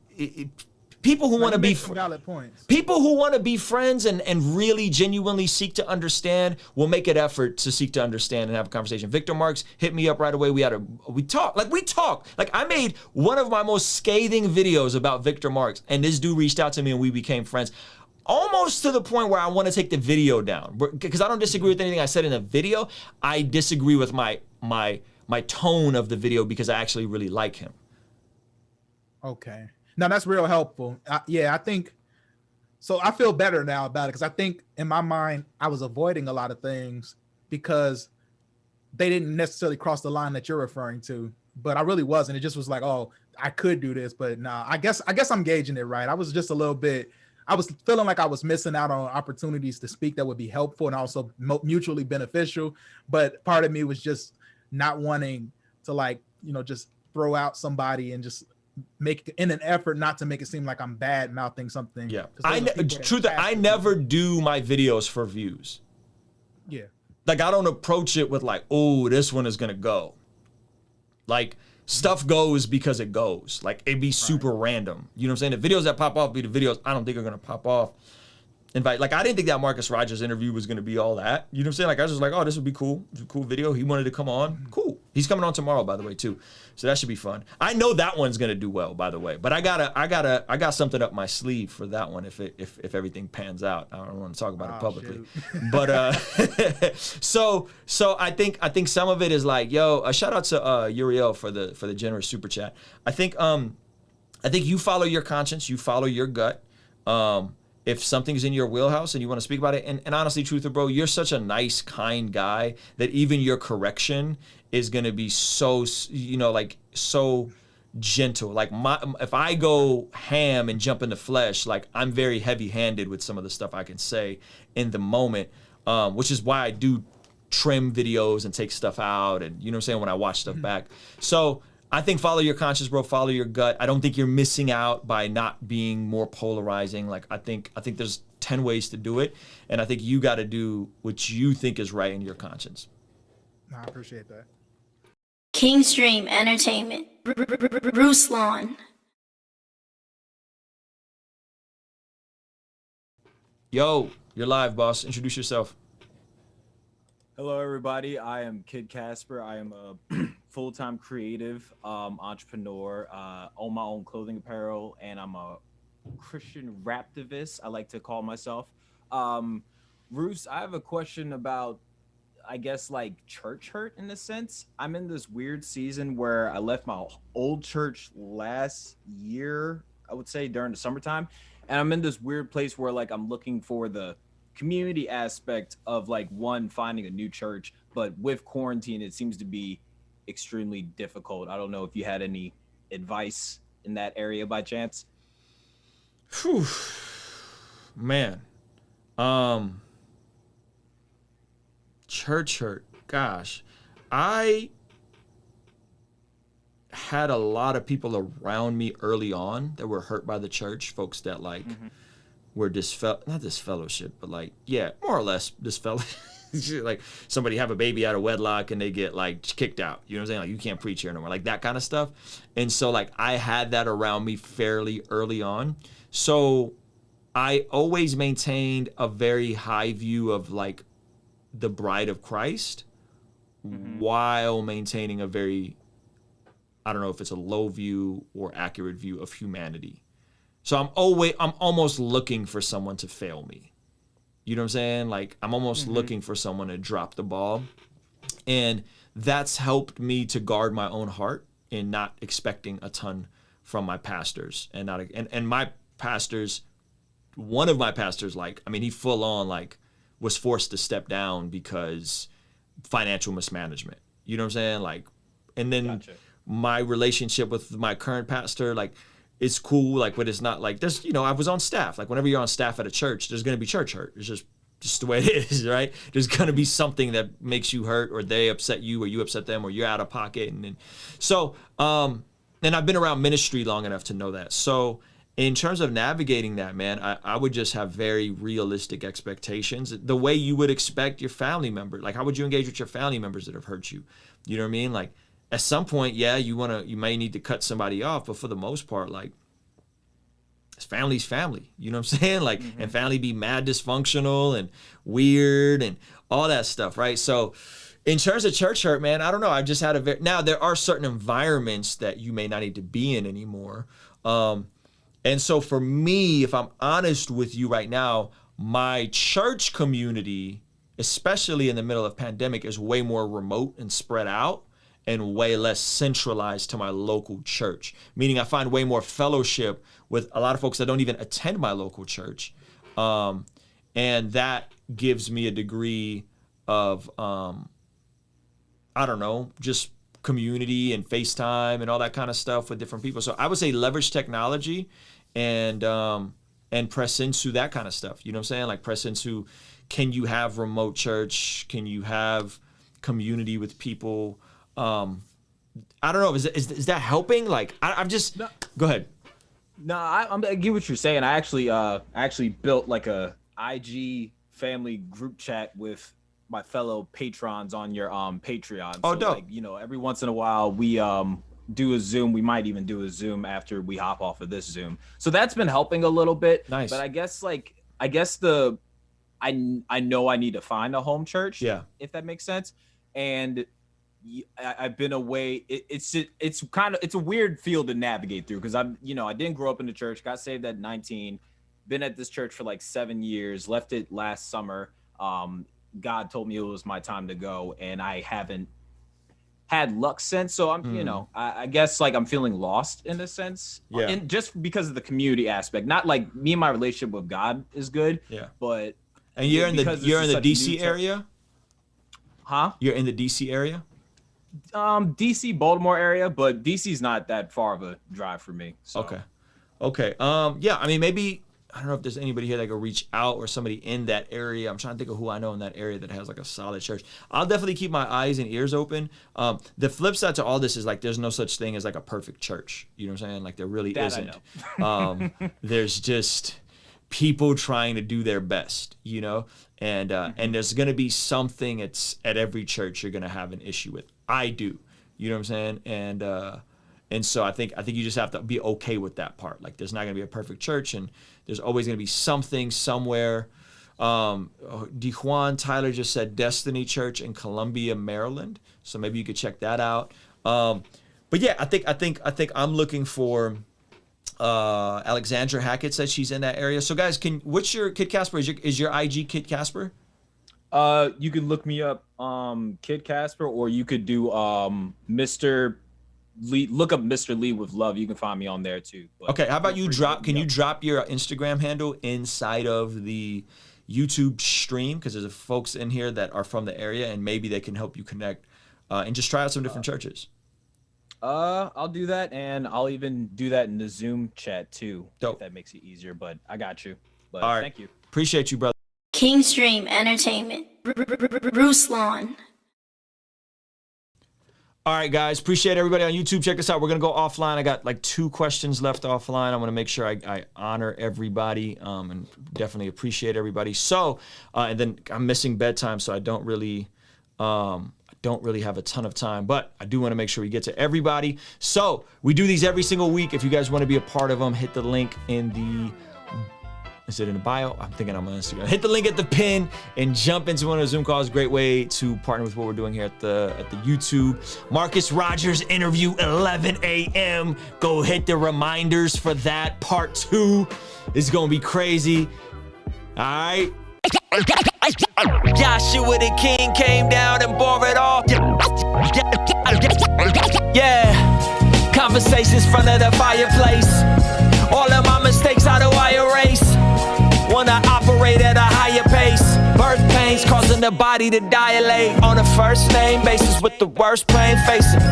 people who want to be valid points. People who want to be friends and really genuinely seek to understand will make an effort to seek to understand and have a conversation. Victor Marx hit me up right away. We talked. Like, I made one of my most scathing videos about Victor Marx, and this dude reached out to me and we became friends. Almost to the point where I want to take the video down, because I don't disagree with anything I said in the video. I disagree with my tone of the video because I actually really like him. Okay. No, that's real helpful. I think so. I feel better now about it because I think in my mind I was avoiding a lot of things because they didn't necessarily cross the line that you're referring to, but I really wasn't. It just was like, oh, I could do this, but nah. I guess I'm gauging it right. I was just a little bit. I was feeling like I was missing out on opportunities to speak that would be helpful and also mutually beneficial. But part of me was just not wanting to just throw out somebody and just make in an effort not to make it seem like I'm bad mouthing something. Yeah. I never do my videos for views. Yeah. Like, I don't approach it with like, oh, this one is going to go. Like, stuff goes because it goes. Like, it'd be super random. You know what I'm saying? The videos that pop off be the videos I don't think are going to pop off. I didn't think that Marcus Rogers interview was going to be all that. You know what I'm saying? Like, I was just like, oh, this would be cool. It's a cool video. He wanted to come on. Cool. He's coming on tomorrow, by the way, too. So that should be fun. I know that one's going to do well, by the way. But I got something up my sleeve for that one if everything pans out. I don't want to talk about it publicly. But so I think some of it is like, yo, a shout out to Uriel for the generous super chat. I think you follow your conscience, you follow your gut. If something's in your wheelhouse and you want to speak about it, and honestly, Truther, bro, you're such a nice, kind guy that even your correction is going to be so, so gentle. Like, if I go ham and jump in the flesh, like, I'm very heavy-handed with some of the stuff I can say in the moment, which is why I do trim videos and take stuff out, and you know what I'm saying, when I watch stuff back. So I think follow your conscience, bro. Follow your gut. I don't think you're missing out by not being more polarizing. Like, I think there's 10 ways to do it, and I think you got to do what you think is right in your conscience. I appreciate that. Kingstream Entertainment. Ruslan. Yo, you're live, boss. Introduce yourself. Hello, everybody. I am Kid Casper. I am a full-time creative entrepreneur, own my own clothing apparel, and I'm a Christian raptivist, I like to call myself. Roos, I have a question about, I guess, like, church hurt in a sense. I'm in this weird season where I left my old church last year, I would say, during the summertime, and I'm in this weird place where, like, I'm looking for the community aspect of, like, one, finding a new church, but with quarantine, it seems to be extremely difficult. I don't know if you had any advice in that area by chance. Whew. Man. Church hurt. Gosh. I had a lot of people around me early on that were hurt by the church, folks that like were not disfellowship, but like, yeah, more or less disfellowship. Like somebody have a baby out of wedlock and they get like kicked out. You know what I'm saying? Like, you can't preach here no more. Like that kind of stuff. And so like I had that around me fairly early on. So I always maintained a very high view of like the bride of Christ while maintaining a very, I don't know if it's a low view or accurate view of humanity. So I'm almost looking for someone to fail me. You know what I'm saying? Like, I'm almost looking for someone to drop the ball. And that's helped me to guard my own heart and not expecting a ton from my pastors. And my pastors, one of my pastors, like, I mean, he full on, like, was forced to step down because financial mismanagement. You know what I'm saying? Like, and then my relationship with my current pastor, like, it's cool, like, but it's not like there's, you know, I was on staff. Like, whenever you're on staff at a church, there's going to be church hurt. It's just just the way it is, right? There's gonna be something that makes you hurt, or they upset you, or you upset them, or you're out of pocket. And then, so, and I've been around ministry long enough to know that. So in terms of navigating that, man, I would just have very realistic expectations, the way you would expect your family member. Like, how would you engage with your family members that have hurt you? You know what I mean? Like, at some point, yeah, you may need to cut somebody off, but for the most part, like, family's family, you know what I'm saying? Like, and family be mad dysfunctional and weird and all that stuff, right? So in terms of church hurt, man, I don't know. I've just had now there are certain environments that you may not need to be in anymore. And so for me, if I'm honest with you right now, my church community, especially in the middle of pandemic, is way more remote and spread out and way less centralized to my local church, meaning I find way more fellowship with a lot of folks that don't even attend my local church. And that gives me a degree of, I don't know, just community and FaceTime and all that kind of stuff with different people. So I would say leverage technology and press into that kind of stuff. You know what I'm saying? Like, press into, can you have remote church? Can you have community with people? I don't know. Is that helping? Like, I'm just, go ahead. No, I get what you're saying. I actually built like a IG family group chat with my fellow patrons on your Patreon. Oh, so, dope. like, you know, every once in a while we do a Zoom. We might even do a Zoom after we hop off of this Zoom. So that's been helping a little bit. Nice. But I guess I know I need to find a home church. Yeah. If that makes sense. And I've been away. It's a weird field to navigate through, because I didn't grow up in the church. Got saved at 19. Been at this church for like 7 years. Left it last summer. God told me it was my time to go, and I haven't had luck since. So I'm, I guess like I'm feeling lost in a sense. Yeah. And just because of the community aspect, not like me and my relationship with God is good. Yeah. But and you're in the DC area? Huh? You're in the DC area? DC, Baltimore area, but DC's not that far of a drive for me. So. Okay. Yeah, I mean, maybe, I don't know if there's anybody here that could reach out, or somebody in that area. I'm trying to think of who I know in that area that has like a solid church. I'll definitely keep my eyes and ears open. The flip side to all this is like, there's no such thing as like a perfect church. You know what I'm saying? Like, there really isn't. There's just people trying to do their best, you know? And there's going to be something at every church you're going to have an issue with. I do, you know what I'm saying? And so I think you just have to be okay with that part. Like, there's not going to be a perfect church, and there's always going to be something somewhere. DeJuan Tyler just said Destiny Church in Columbia, Maryland. So maybe you could check that out. But yeah, I think I'm looking for. Alexandra Hackett said she's in that area. So guys, what's your Kid Casper? Is your IG Kid Casper? You can look me up, Kid Casper, or you could do Mr. Lee. Look up Mr. Lee with Love. You can find me on there too. But okay, how about you drop? Can you drop your Instagram handle inside of the YouTube stream? Because there's folks in here that are from the area, and maybe they can help you connect and just try out some different churches. I'll do that, and I'll even do that in the Zoom chat too. Dope. If that makes it easier, but I got you. But all right. Thank you. Appreciate you, brother. Kingstream Entertainment. Ruslan. All right, guys. Appreciate everybody on YouTube. Check us out. We're going to go offline. I got like 2 questions left offline. I want to make sure I honor everybody and definitely appreciate everybody. So, and then I'm missing bedtime, so I don't really have a ton of time, but I do want to make sure we get to everybody. So we do these every single week. If you guys want to be a part of them, hit the link in the, is it in the bio? I'm thinking I'm on Instagram. Hit the link at the pin and jump into one of the Zoom calls. Great way to partner with what we're doing here at the YouTube. Marcus Rogers interview, 11 a.m. Go hit the reminders for that. Part 2 is going to be crazy. All right. Joshua the King came down and bore it all. Yeah, conversations front of the fireplace. All of my mistakes, how do I erase? Wanna operate at a higher pace. Birth pains causing the body to dilate. On a first name basis with the worst pain facing.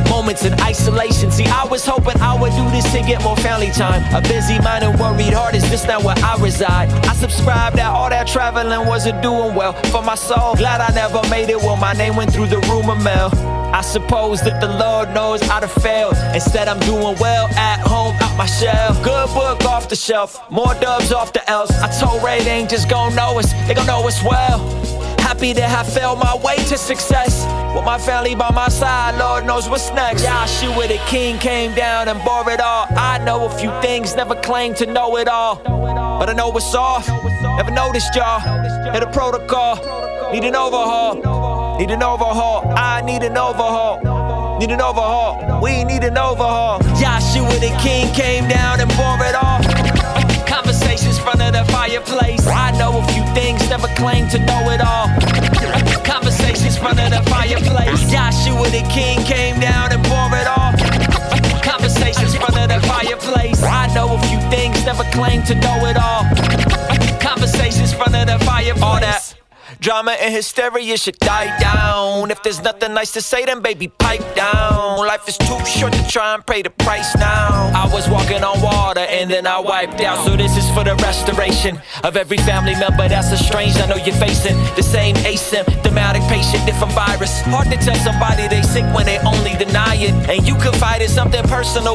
Moments in isolation. See, I was hoping I would do this to get more family time. A busy mind and worried heart, is this not where I reside? I subscribe that all that traveling wasn't doing well for my soul. Glad I never made it when my name went through the rumor mill. I suppose that the Lord knows I'd have failed. Instead I'm doing well at home, out my shell. Good book off the shelf, more dubs off the L's. I told Ray they ain't just gon' know us, they gon' know us well. Happy to have failed my way to success. With my family by my side, Lord knows what's next. Yahshua the King came down and bore it all. I know a few things, never claimed to know it all. But I know what's off, never noticed y'all. Hit a protocol, need an overhaul. Need an overhaul, I need an overhaul. Need an overhaul, we need an overhaul. Yahshua the King came down and bore it all. Conversations front of the fireplace. I know a few things, never claimed to know it all. Conversations front of the fireplace. Yahshua the King came down and bore it all. Conversations front of the fireplace. I know a few things, never claimed to know it all. Conversations front of the fireplace. All that drama and hysteria should die down. If there's nothing nice to say, then baby, pipe down. Life is too short to try and pay the price now. I was walking on water and then I wiped out. So this is for the restoration of every family member that's estranged. I know you're facing the same asymptomatic patient, different virus. Hard to tell somebody they sick when they only deny it. And you confide in something personal